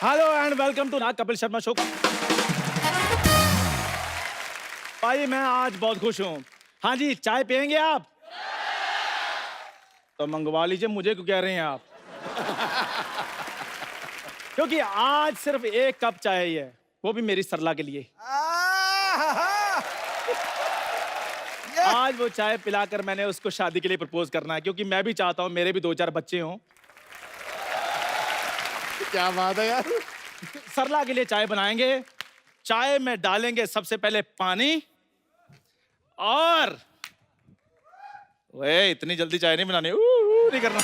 Hello and welcome to नाग Kapil Sharma show. भाई मैं आज बहुत खुश हूँ। हाँ जी, चाय पियेंगे आप? तो मंगवा लीजिए, मुझे क्यों कह रहे हैं आप? क्योंकि आज सिर्फ एक कप चाय ही है, वो भी मेरी सरला के लिए। आज वो चाय पिलाकर मैंने उसको शादी के लिए प्रपोज करना है, क्योंकि मैं भी चाहता हूँ मेरे भी 2-4 बच्चे हों। क्या बात है यार। सरला के लिए चाय बनाएंगे। चाय में डालेंगे सबसे पहले पानी, और वे इतनी जल्दी चाय नहीं बनानी, नहीं करना।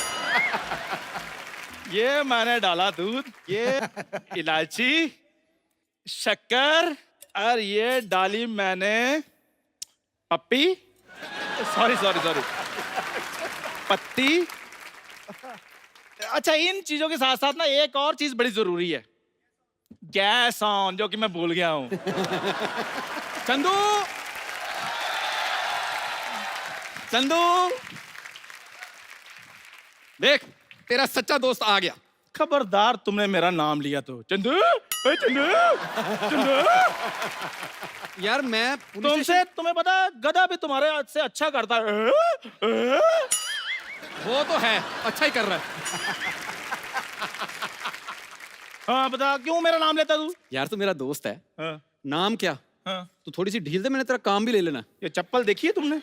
ये मैंने डाला दूध, ये इलायची, शक्कर, और ये डाली मैंने पप्पी, सॉरी पत्ती। अच्छा, इन चीजों के साथ साथ ना एक और चीज बड़ी जरूरी है, गैस ऑन, जो कि मैं भूल गया हूं। चंदू, चंदू, देख, तेरा सच्चा दोस्त आ गया। खबरदार तुमने मेरा नाम लिया तो। चंदू, ओए चंदू, चंदू। यार मैं तुमसे, तुम्हें पता है गधा भी तुम्हारे हाथ से अच्छा करता है। वो तो है, अच्छा ही कर रहा है। हाँ बता, क्यों मेरा नाम लेता तू? यार तू मेरा दोस्त है। हाँ, नाम क्या? हाँ। तू थोड़ी सी ढील दे, मैंने तेरा काम भी ले लेना। ये चप्पल देखी है तुमने?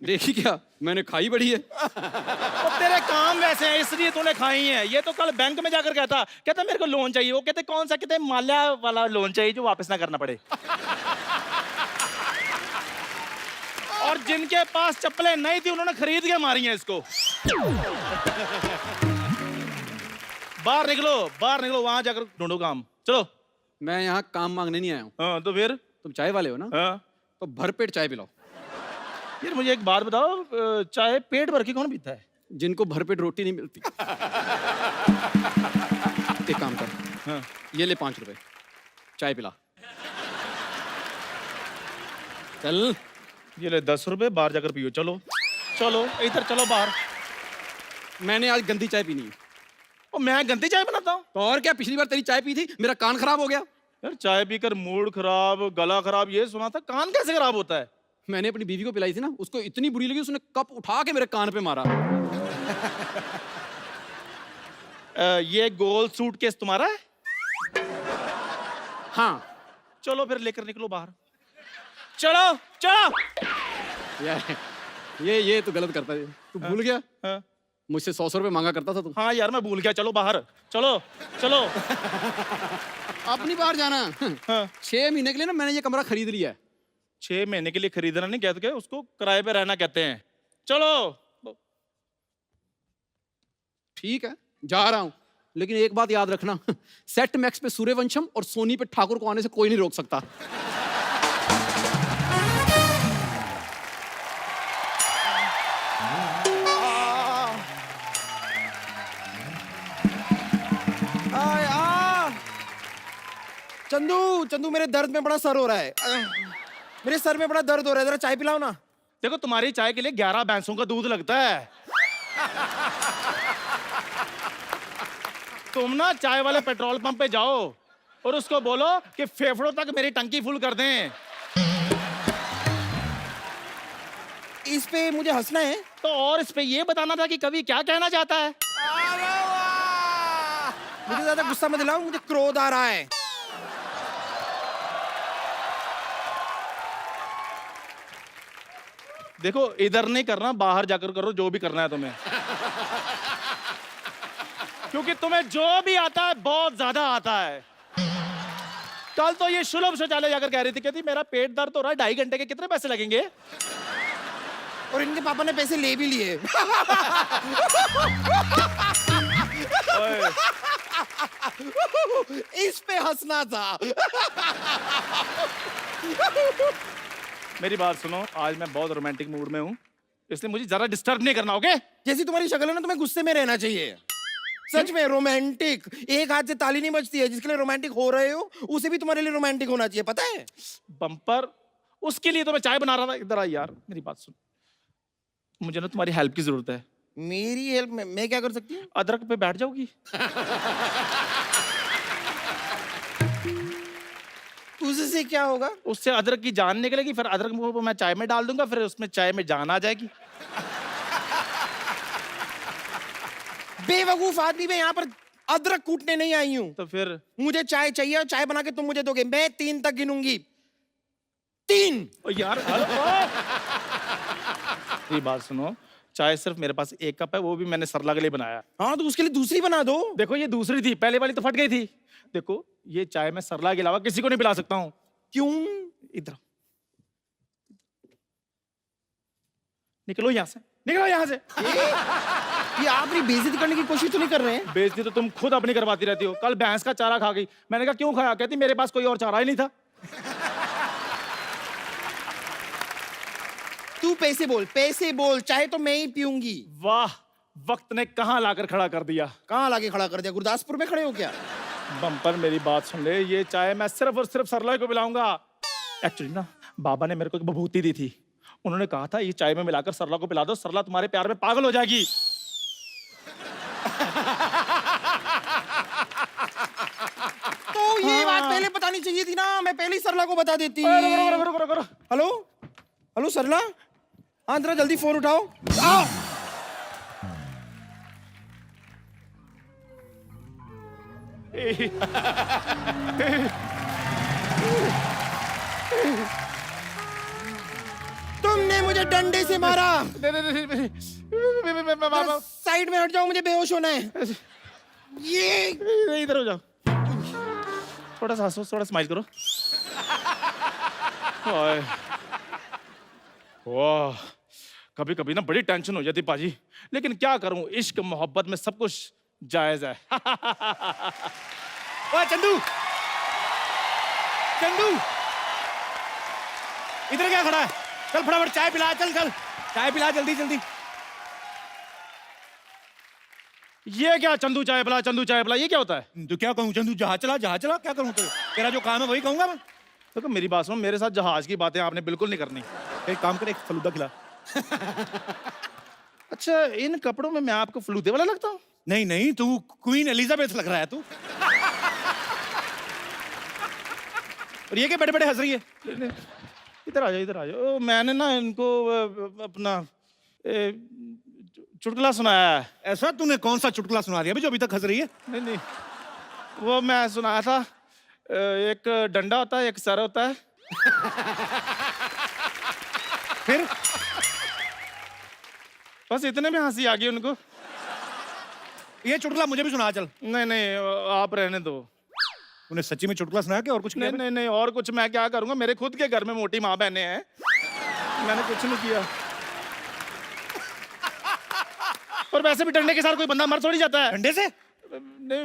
देखी क्या, मैंने खाई बड़ी है। तो तेरे काम वैसे हैं इसलिए तूने खाई है। ये तो कल बैंक में जाकर कहता मेरे को लोन चाहिए। वो कहते कौन सा? कहते माल्या वाला लोन चाहिए जो वापस ना करना पड़े। और जिनके पास चप्पलें नहीं थी उन्होंने खरीद के मारी हैं इसको। बाहर निकलो, बाहर निकलो, वहां जाकर ढूंढो काम। चलो। मैं यहाँ काम मांगने नहीं आया हूँ। हाँ तो फिर? तुम चाय वाले हो ना? हाँ। तो भरपेट चाय पिलाओ। यार मुझे एक बात बताओ, चाय पेट भर के कौन पीता है? जिनको भरपेट रोटी नहीं मिलती। एक काम कर, हाँ। ये ले 5 रुपए, चाय पिला। चल। ये ले 10 रुपए, बाहर जाकर पियो। चलो चलो, इधर चलो बाहर। मैंने आज गंदी चाय पीनी है। और मैं गंदी चाय बनाता हूँ? तो और क्या, पिछली बार तेरी चाय पी थी, मेरा कान खराब हो गया। यार चाय पीकर मूड खराब, गला खराब, ये सुना था। कान कैसे खराब होता है? मैंने अपनी बीवी को पिलाई थी ना, उसको इतनी बुरी लगी, उसने कप उठा के मेरे कान पे मारा। ये गोल सूटकेस तुम्हारा है? हाँ। चलो फिर लेकर निकलो बाहर। चलो चलो। ये तो गलत करता है। तू भूल गया? हाँ। मुझसे 100 रुपए मांगा करता था तू। हाँ यार मैं भूल गया। चलो बाहर, चलो चलो। अब नहीं बाहर जाना। हाँ। 6 महीने के लिए ना मैंने ये कमरा खरीद लिया है। 6 महीने के लिए खरीदना नहीं कहते क्या, उसको किराए पे रहना कहते हैं। चलो। ठीक है, जा रहा हूं, लेकिन एक बात याद रखना, सेट मैक्स पे सूर्यवंशम और सोनी पे ठाकुर को आने से कोई नहीं रोक सकता। चंदू, चंदू मेरे दर्द में बड़ा सर हो रहा है। मेरे सर में बड़ा दर्द हो रहा है, जरा चाय पिलाओ ना। देखो तुम्हारी चाय के लिए 11 भैंसों का दूध लगता है। तुम ना चाय वाले पेट्रोल पंप पे जाओ और उसको बोलो कि फेफड़ों तक मेरी टंकी फुल कर दें। इस पे मुझे हंसना है तो और इस पे ये बताना था कि कवि क्या कहना चाहता है। मुझे ज्यादा गुस्सा मत दिलाओ, मुझे क्रोध आ रहा है। देखो इधर नहीं करना, बाहर जाकर करो जो भी करना है तुम्हें। क्योंकि तुम्हें जो भी आता है बहुत ज्यादा आता है। कल तो ये सुलभ शौचालय जाकर कह रही थी, कहती मेरा पेट दर्द हो रहा है, 2.5 घंटे के कितने पैसे लगेंगे? और इनके पापा ने पैसे ले भी लिए। इस पे हंसना था। मेरी बात सुनो, आज मैं बहुत रोमांटिक मूड में हूँ, इसलिए मुझे जरा डिस्टर्ब नहीं करना, ओके? जैसी तुम्हारी शक्ल है ना, तुम्हें गुस्से में रहना चाहिए। सच में रोमांटिक, एक हाथ से ताली नहीं बजती है। जिसके लिए रोमांटिक हो रहे हो उसे भी तुम्हारे लिए रोमांटिक होना चाहिए, पता है? बम्पर, उसके लिए तो मैं चाय बना रहा था। इधर आ यार, मेरी बात सुन, मुझे ना तुम्हारी हेल्प की जरूरत है। मेरी हेल्प में मैं क्या कर सकती हूँ? अदरक पे बैठ जाओगी? उससे क्या होगा? उससे अदरक की जान निकलेगी, फिर अदरक को मैं चाय में डाल दूंगा, फिर उसमें चाय में जान आ जाएगी। बेवकूफ आदमी, मैं यहाँ पर अदरक कूटने नहीं आई हूँ। तो फिर मुझे चाय चाहिए और चाय बना के तुम मुझे दोगे। मैं 3 तक गिनूंगी। 3। ओ यार, ये बात सुनो, चाय सिर्फ मेरे पास 1 कप है, वो भी मैंने सरला के लिए बनाया। हाँ तो उसके लिए दूसरी बना दो। देखो ये दूसरी थी, पहले वाली तो फट गई थी। देखो ये चाय मैं सरला के अलावा किसी को नहीं पिला सकता हूँ। क्यों? इधर निकलो यहाँ से, निकलो यहाँ से। ये आप मेरी बेइज्जती करने की कोशिश तो नहीं कर रहे हैं? बेइज्जती तो तुम खुद अपनी करवाती रहती हो। कल भैंस का चारा खा गई, मैंने कहा क्यों खाया, कहती मेरे पास कोई और चारा ही नहीं था। तू पैसे बोल, चाय तो मैं ही पीऊंगी। वाह, वक्त ने कहाँ लाकर खड़ा कर दिया। कहाँ लाके खड़ा कर दिया? गुरदासपुर में खड़े हो क्या? बम्पर मेरी बात सुन ले, ये चाय मैं सिर्फ और सिर्फ सरला को पिलाऊंगा। एक्चुअली ना बाबा ने मेरे को एक बभूति दी थी, उन्होंने कहा था ये चाय में मिलाकर सरला को पिला दो, सरला तुम्हारे प्यार में पागल हो जाएगी। तो ये बात पहले बतानी चाहिए थी ना, मैं पहले ही सरला को बता देती। हेलो हेलो सरला, हाँ जरा जल्दी फोन उठाओ। आओ। तुमने मुझे डंडे से मारा। साइड में हट जाओ, मुझे बेहोश होना है। ये इधर हो जाओ, थोड़ा सा हंसो, थोड़ा स्माइल करो। वाह, कभी कभी ना बड़ी टेंशन हो जाती पाजी, लेकिन क्या करूं, इश्क मोहब्बत में सब कुछ जायज है। ओए चंदू, चंदू इधर क्या खड़ा है? चल फटाफट चाय पिला, चल चल चाय पिला जल्दी जल्दी। ये क्या चंदू चाय पिला, चंदू चाय पिला, ये क्या होता है? तो क्या कहूँ चंदू, जहाज चला क्या करूँ? तो तेरा जो काम है वही कहूंगा मैं। देखो मेरी बात सुनो, मेरे साथ जहाज की बातें आपने बिल्कुल नहीं करनी। एक काम कर, एक फलूदा खिला। अच्छा, इन कपड़ों में मैं आपको फलूदे वाला लगता हूँ? नहीं नहीं, तू क्वीन एलिजाबेथ लग रहा है तू। और ये क्या बड़े बड़े हंस रही है? इधर आ जाओ, इधर आ जाओ। मैंने ना इनको अपना चुटकुला सुनाया है। ऐसा तूने कौन सा चुटकुला सुना दिया जो अभी तक हंस रही है? नहीं नहीं, वो मैं सुनाया था, एक डंडा होता है, एक सर होता है। फिर बस इतने में हंसी आ गई उनको। ये चुटकुला मुझे भी सुना चल। नहीं नहीं, आप रहने दो। तूने सच्ची में चुटकुला सुनाया क्या और कुछ नहीं नहीं नहीं, और कुछ मैं क्या करूंगा, मेरे खुद के घर में मोटी माँ बहने हैं, मैंने कुछ नहीं किया। और वैसे भी डंडे के साथ कोई बंदा मर थोड़ी जाता है। डंडे से? नहीं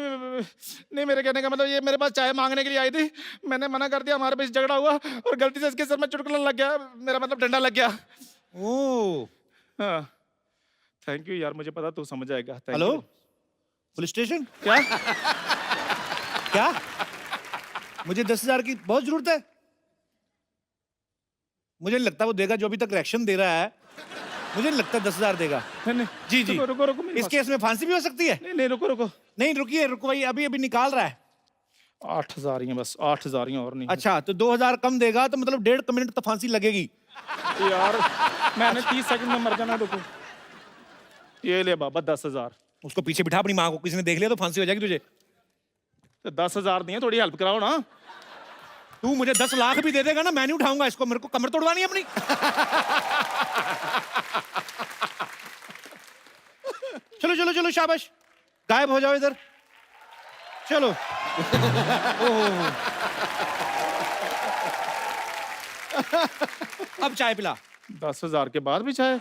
नहीं, मेरे कहने का मतलब ये मेरे पास चाय मांगने के लिए आई थी, मैंने मना कर दिया, हमारे बीच झगड़ा हुआ और गलती से इसके सर में चुटकुला लग गया, मेरा मतलब डंडा लग गया। ओ हाँ, थैंक यू यार, मुझे पता तू समझ आएगा। Hello, police station? क्या क्या मुझे 10,000 की बहुत जरूरत है? मुझे नहीं लगता वो देगा, जो अभी तक रिएक्शन दे रहा है मुझे नहीं लगता 10,000 देगा। नहीं, जी जी, रुको रुको रुको, इस केस में फांसी भी हो सकती है। नहीं नहीं, रुको रुको, नहीं रुकिए, रुको भाई, अभी अभी निकाल रहा है। 8,000 ही हैं बस, 8,000 ही हैं, और नहीं। अच्छा, तो 2,000 कम देगा तो मतलब 1.5 मिनट तो फांसी लगेगी। यार मैंने 30 सेकंड में मर जाना। रुको, ये ले बाबा 10,000। उसको पीछे बिठा अपनी माँ को, किसी ने देख लिया तो फांसी हो जाएगी तुझे। तो 10,000 दिए, थोड़ी हेल्प कराओ ना। तू मुझे 10 लाख भी दे देगा ना, मैं नहीं उठाऊंगा इसको, मेरे को कमर तोड़वानी है अपनी। चलो चलो चलो, शाबाश, गायब हो जाओ इधर, चलो। ओह, अब चाय पिला। 10,000 के बाद भी चाय?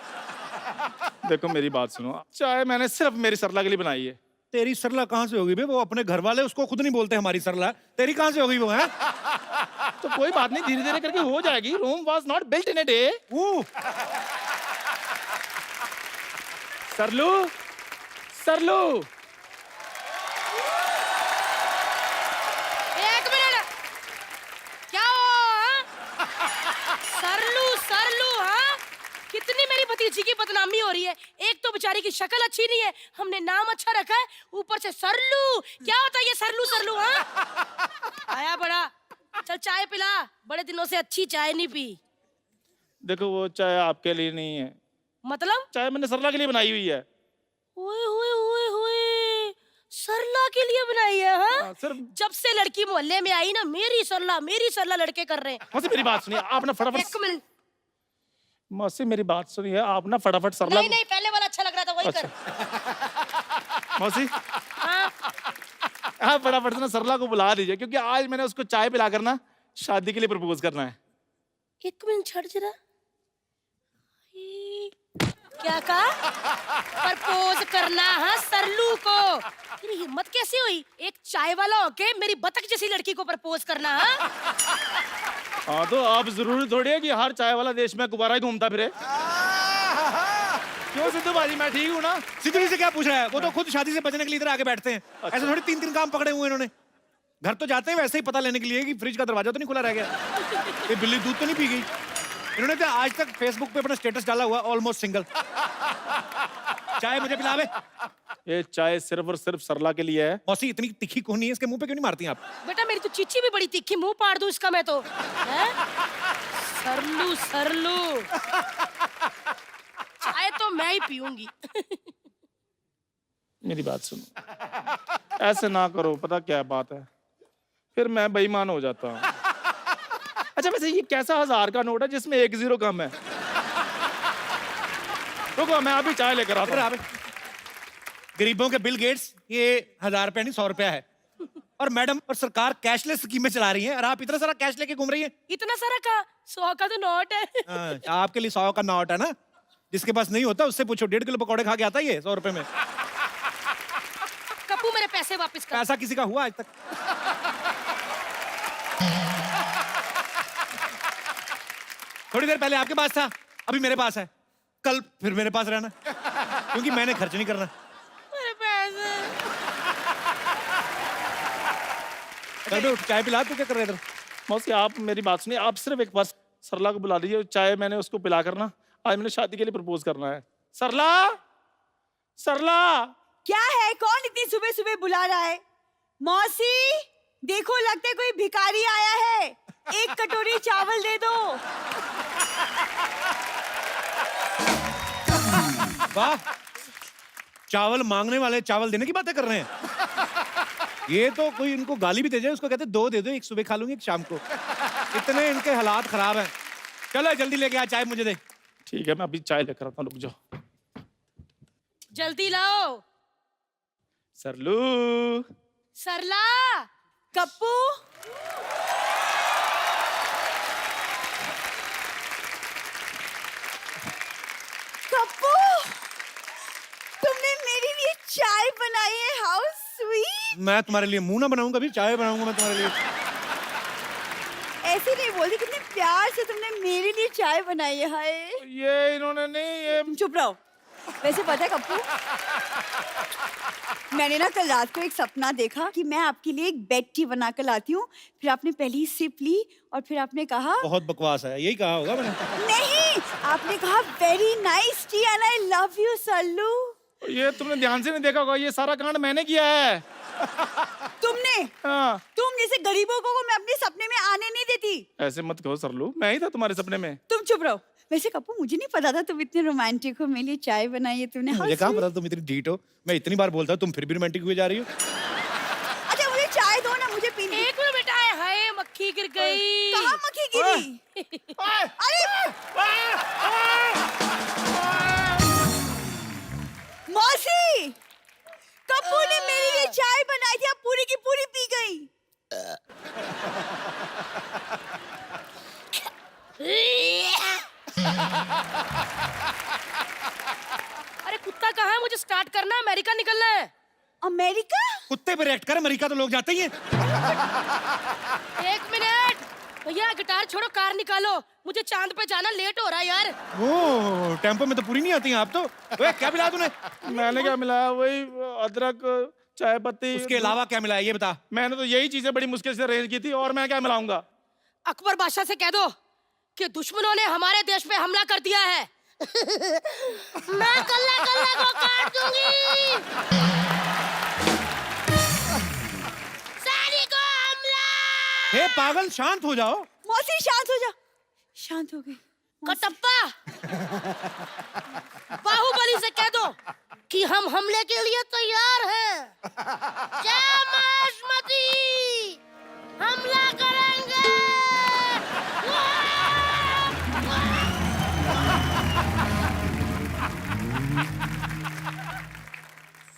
देखो मेरी बात सुनो, चाय मैंने सिर्फ मेरी सरला के लिए बनाई है। तेरी सरला कहाँ से होगी बे? वो अपने घर वाले उसको खुद नहीं बोलते हमारी सरला, तेरी कहाँ से होगी वो? है तो कोई बात नहीं, धीरे धीरे करके हो जाएगी। Rome was not built in a day. Saralu, Saralu, एक मिनट, क्या हो? सरलू सरलू, हाँ? कितनी मेरी भतीजी की बदनामी हो रही है। एक तो बेचारी की शक्ल अच्छी नहीं है, हमने नाम अच्छा रखा है, ऊपर से सरलू। क्या होता है ये सरलू सरलू? हाँ, आया बड़ा, चल चाय पिला, बड़े दिनों से अच्छी चाय नहीं पी। देखो वो चाय आपके लिए नहीं है, मतलब? चाय मैंने सरला के लिए बनाई हुई है। ओए होए होए होए, सरला के लिए बनाई है हाँ? सिर्फ जब से लड़की मोहल्ले में आई ना, मेरी सरला लड़के कर रहे हैं। मौसी मेरी बात सुनिए, आप ना फटाफट। एक मिनट। मौसी मेरी बात सुनिए, आप ना फटाफट सरला। नहीं नहीं, पहले वाला अच्छा लग रहा था, वही कर। मौसी हाँ? आप फटाफट से ना सरला को बुला दीजिए, क्योंकि आज मैंने उसको चाय पिलाकर ना शादी के लिए प्रपोज करना है। एक मिनट छड़ जरा। क्या कहा? प्रपोज करना है सरलू को? तेरी हिम्मत कैसे हुई एक चाय वाला होके मेरी बतख जैसी लड़की को प्रपोज करना है? हाँ तो आप जरूरी थोड़ी है कि हर चाय वाला देश में गुब्बारा ही घूमता फिरे। क्यों सिद्धू बाजी, मैं ठीक हूँ ना? सिद्धू जी से क्या पूछ रहा है? वो तो खुद शादी से बचने के लिए इधर आके बैठते हैं। ऐसे थोड़ी 3-3 काम पकड़े हुए इन्होंने। घर तो जाते हैं वैसे ही पता लेने के लिए कि फ्रिज का दरवाजा तो नहीं खुला रह गया, ये बिल्ली दूध तो नहीं पी गई। इन्होंने तो आज तक फेसबुक पे अपना स्टेटस डाला हुआ ऑलमोस्ट सिंगल। चाय मुझे पिलावे। ये चाय सिर्फ और सिर्फ सरला के लिए है। मौसी इतनी तीखी कौन नहीं है, इसके मुंह पे क्यों नहीं मारती आप? बेटा मेरी तो चीची भी बड़ी तीखी, मुंह पाड़ दूं इसका मैं तो। हैं? सरलू सरलू, चाय तो मैं ही पीऊंगी। मेरी बात सुनो, ऐसे ना करो, पता क्या बात है, फिर मैं बेईमान हो जाता हूँ। अच्छा वैसे ये कैसा 1000 का नोट है जिसमें 1 0 कम है? रुको मैं अभी चाय लेकर आता हूँ। गरीबों के बिल गेट्स ये 1000 रुपया नहीं 100 रुपया है, और मैडम और सरकार कैशलेस स्कीमें चला रही है, और आप इतना सारा कैश लेके घूम रही है। इतना सारा का 100 का तो नोट है। आपके लिए 100 का नोट है ना, जिसके पास नहीं होता उससे पूछो, 1.5 किलो पकौड़े खा के आता है ये 100 रुपए में। कप्पू मेरे पैसे वापस कर। ऐसा किसी का हुआ आज तक? थोड़ी देर पहले आपके पास था, अभी मेरे पास है, कल फिर मेरे पास रहना, क्योंकि मैंने खर्च नहीं करना। मेरे पैसे। चल बे उठ, चाय पिला। तू क्या कर रहा है इधर? मौसी आप मेरी बात सुनिए, आप सिर्फ एक बार सरला को बुला लीजिए, चाय मैंने उसको पिला करना, आज मैंने शादी के लिए प्रपोज करना है। सरला, सरला। क्या है? कौन इतनी सुबह सुबह बुला रहा है? मौसी देखो, लगता है कोई भिखारी आया है, एक कटोरी चावल दे दो। वाह, चावल मांगने वाले चावल देने की बातें कर रहे हैं। ये तो कोई इनको गाली भी दे जाए, उसको कहते 2 दे दो, एक सुबह खा लूंगी एक शाम को। इतने इनके हालात खराब हैं। चलो जल्दी लेके आ, चाय मुझे दे। ठीक है मैं अभी चाय लेकर आता हूँ, रुक जाओ। जल्दी लाओ। सरलू। सरला। कप्पू कप्पू, तुमने मेरे लिए चाय बनाई है, हाउ स्वीट। मैं तुम्हारे लिए मुंह ना बनाऊंगा, अभी चाय बनाऊंगा मैं तुम्हारे लिए। ऐसे नहीं बोलती, कितने प्यार से तुमने मेरे लिए चाय बनाई है। हाय, ये इन्होंने नहीं, ये तुम चुप रहो। वैसे पता है कप्पू, मैंने ना कल रात को एक सपना देखा कि मैं आपके लिए एक बेड टी बना कर लाती हूँ, फिर आपने पहली सिप ली और फिर आपने कहा, बहुत बकवास है, यही कहा होगा मैंने। नहीं, आपने कहा very nice T and I love you Sallu. ये तुमने ध्यान से नहीं देखा होगा, ये सारा कांड मैंने किया है। तुमने? हाँ। तुम जैसे गरीबों को मैं अपने सपने में आने नहीं देती। ऐसे मत कहो सरलू, मैं ही था तुम्हारे सपने में। तुम चुप रहो। वैसे कप्पू मुझे नहीं पता था तुम इतने रोमांटिक हो, मेरे लिए चाय बनाई है तुमने। मुझे कहाँ पता तुम इतनी ढीठ हो, मैं इतनी बार बोलता हूँ, तुम फिर भी रोमांटिक हुए जा रही हो। अच्छा मुझे चाय दो ना, मुझे पीनी। एक मिनट बेटा, हाय मक्खी गिर गई। कहाँ मक्खी गिरी? अरे मौसी, कप्पू ने मेरे लिए चाय बनाई थी, अब पूरी की पूरी पी गई। अरे कुत्ता कहाँ है? मुझे स्टार्ट करना है, अमेरिका निकलना है। अमेरिका? कुत्ते पे रिएक्ट कर, अमेरिका तो लोग जाते ही हैं। एक मिनट भैया, गिटार छोड़ो, कार निकालो, मुझे चांद पे जाना, लेट हो रहा है यार। वो टेम्पो में तो पूरी नहीं आती हैं आप तो। ओए, क्या मिला तूने? मैंने क्या मिलाया? वही अदरक, चाय पत्ती। उसके अलावा क्या मिला है ये बता। मैंने तो यही चीजें बड़ी मुश्किल से अरेंज की थी, और मैं क्या मिलाऊंगा? अकबर बादशाह से कह दो कि दुश्मनों ने हमारे देश पे हमला कर दिया है। मैं कल्ला कल्ला को काट दूंगी। सारी को हमला। हे पागल, शांत हो जाओ। मौसी शांत हो जा। शांत हो गई। कटप्पा, बाहुबली से कह दो कि हम हमले के लिए तैयार हैं। जय महिष्मती, हमला करेंगे।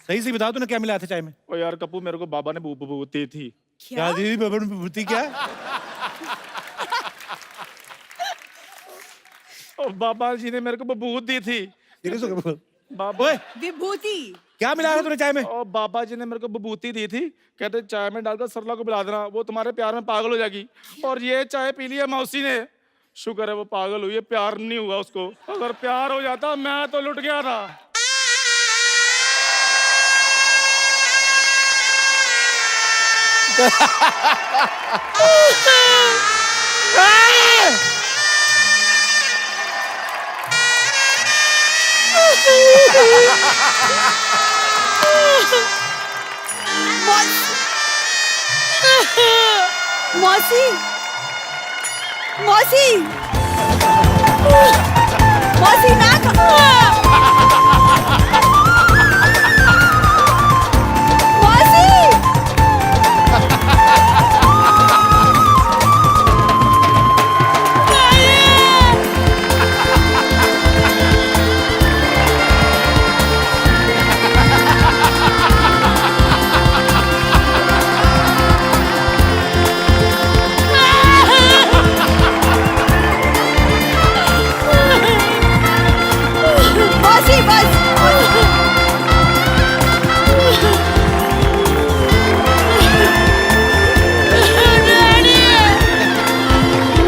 सही से बता, तूने क्या मिला था चाय में? ओ यार कपूर, मेरे को बाबा ने विभूति थी। क्या दी बाबा ने विभूति? क्या? ओ बाबा जी ने मेरे को विभूति थी। बाबा, ओए, विभूति। क्या मिलाया था तूने चाय में? ओ बाबा जी ने मेरे को विभूति दी थी, कहते चाय में डालकर सरला को पिला देना, वो तुम्हारे प्यार में पागल हो जाएगी। और ये चाय पी लिया मौसी ने, शुक्र है वो पागल हुई है, प्यार नहीं हुआ उसको। अगर प्यार हो जाता मैं तो लुट गया था। मौसी, मौसी, मौसी ना मौसी। मौसी बस।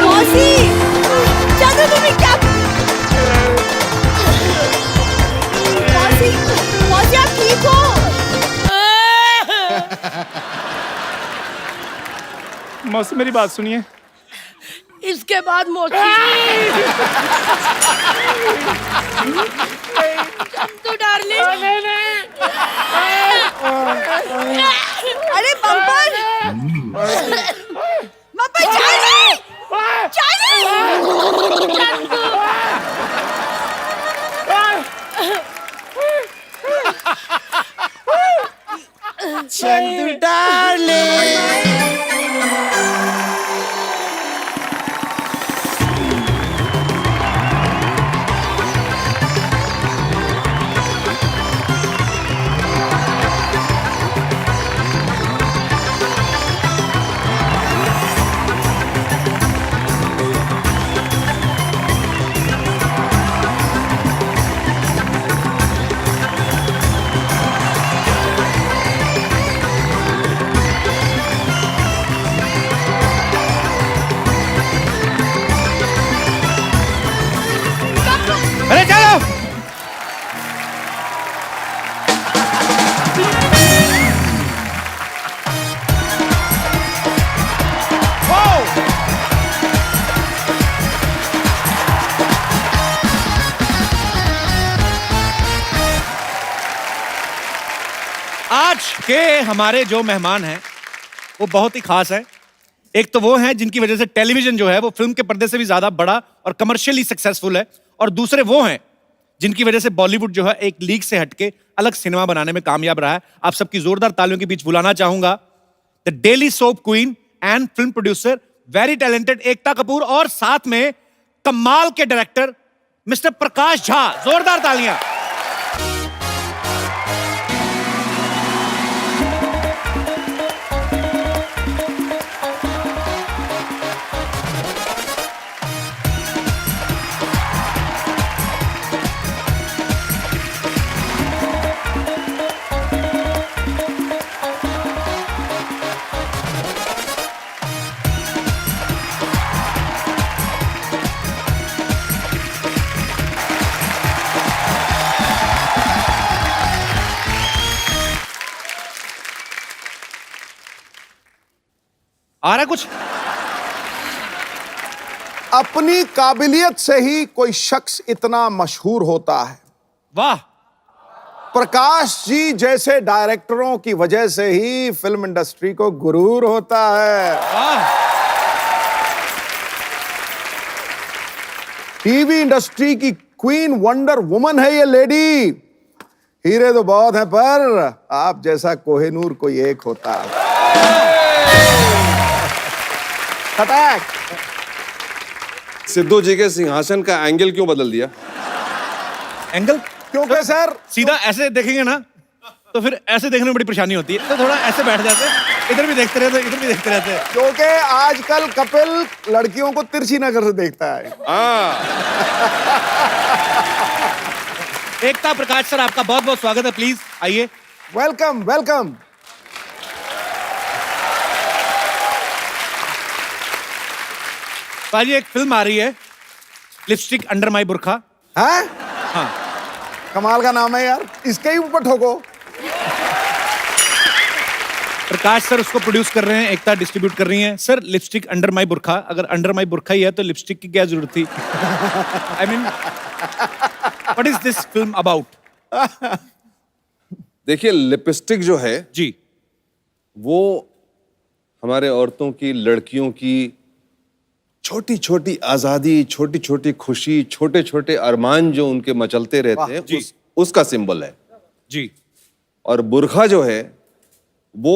मौसी, चंद्र तुम्हें क्या? मौसी, मौसी आप ठीक हो? मौसी मेरी बात सुनिए। इसके बाद मौसी, चंदू डार्लिंग। अरे bumper, bumper Charlie, Charlie. Chandu darling. अरे चलो। आज के हमारे जो मेहमान हैं वो बहुत ही खास है। एक तो वो हैं जिनकी वजह से टेलीविजन जो है वो फिल्म के पर्दे से भी ज्यादा बड़ा और कमर्शियली सक्सेसफुल है, और दूसरे वो हैं जिनकी वजह से बॉलीवुड जो है एक लीग से हटके अलग सिनेमा बनाने में कामयाब रहा है। आप सबकी जोरदार तालियों के बीच बुलाना चाहूंगा the daily soap queen and film producer, very talented Ekta Kapoor, और साथ में कमाल के डायरेक्टर मिस्टर प्रकाश झा। जोरदार तालियां। आ रहा है कुछ? अपनी काबिलियत से ही कोई शख्स इतना मशहूर होता है। वाह। प्रकाश जी जैसे डायरेक्टरों की वजह से ही फिल्म इंडस्ट्री को गुरूर होता है। वाह। टीवी इंडस्ट्री की क्वीन वंडर वुमन है ये लेडी। हीरे तो बहुत हैं पर आप जैसा कोहिनूर कोई एक होता। अटैक। सिद्धू जी के सिंहासन का एंगल क्यों बदल दिया? एंगल क्योंकि सर सीधा ऐसे देखेंगे ना तो फिर ऐसे देखने में बड़ी परेशानी होती है, तो थोड़ा ऐसे बैठ जाते हैं, इधर भी देखते रहते इधर भी देखते रहते हैं। क्योंकि आजकल कपिल लड़कियों को तिरछी नजर से देखता है। हाँ, एकता प्रकाश सर, आपका बहुत बहुत स्वागत है, प्लीज आइए। Welcome welcome. पाजी एक फिल्म आ रही है, लिपस्टिक अंडर माई बुरखा। हाँ हाँ, कमाल का नाम है यार, इसके ही ऊपर ठोको। प्रकाश सर उसको प्रोड्यूस कर रहे हैं, एकता डिस्ट्रीब्यूट कर रही हैं। सर लिपस्टिक अंडर माई बुरखा, अगर अंडर माई बुरखा ही है तो लिपस्टिक की क्या जरूरत थी? I mean what is this film about? देखिए लिपस्टिक जो है जी, वो हमारे औरतों की, लड़कियों की छोटी छोटी आजादी, छोटी छोटी खुशी, छोटे छोटे अरमान जो उनके मचलते रहते हैं, उसका सिंबल है जी। और बुरखा जो है वो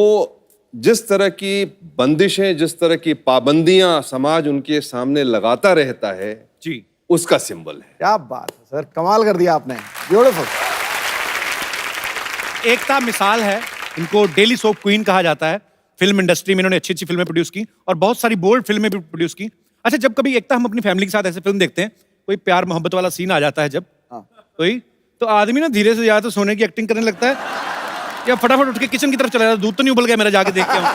जिस तरह की बंदिशें, जिस तरह की पाबंदियां समाज उनके सामने लगाता रहता है, जी, उसका सिंबल है। क्या बात है सर, कमाल कर दिया आपने, ब्यूटीफुल। एकता मिसाल है, इनको डेली सोप क्वीन कहा जाता है। फिल्म इंडस्ट्री में इन्होंने अच्छी अच्छी फिल्में प्रोड्यूस की और बहुत सारी बोल्ड फिल्में भी प्रोड्यूस की। अच्छा, जब कभी एकता हम अपनी फैमिली के साथ ऐसे फिल्म देखते हैं, कोई प्यार मोहब्बत वाला सीन आ जाता है जब कोई, तो आदमी ना धीरे से जाए तो सोने की एक्टिंग करने लगता है या फटाफट उठ के किचन की तरफ चला जाता है, दूध तो नहीं उबल गया मेरा, जाके देख के आऊं।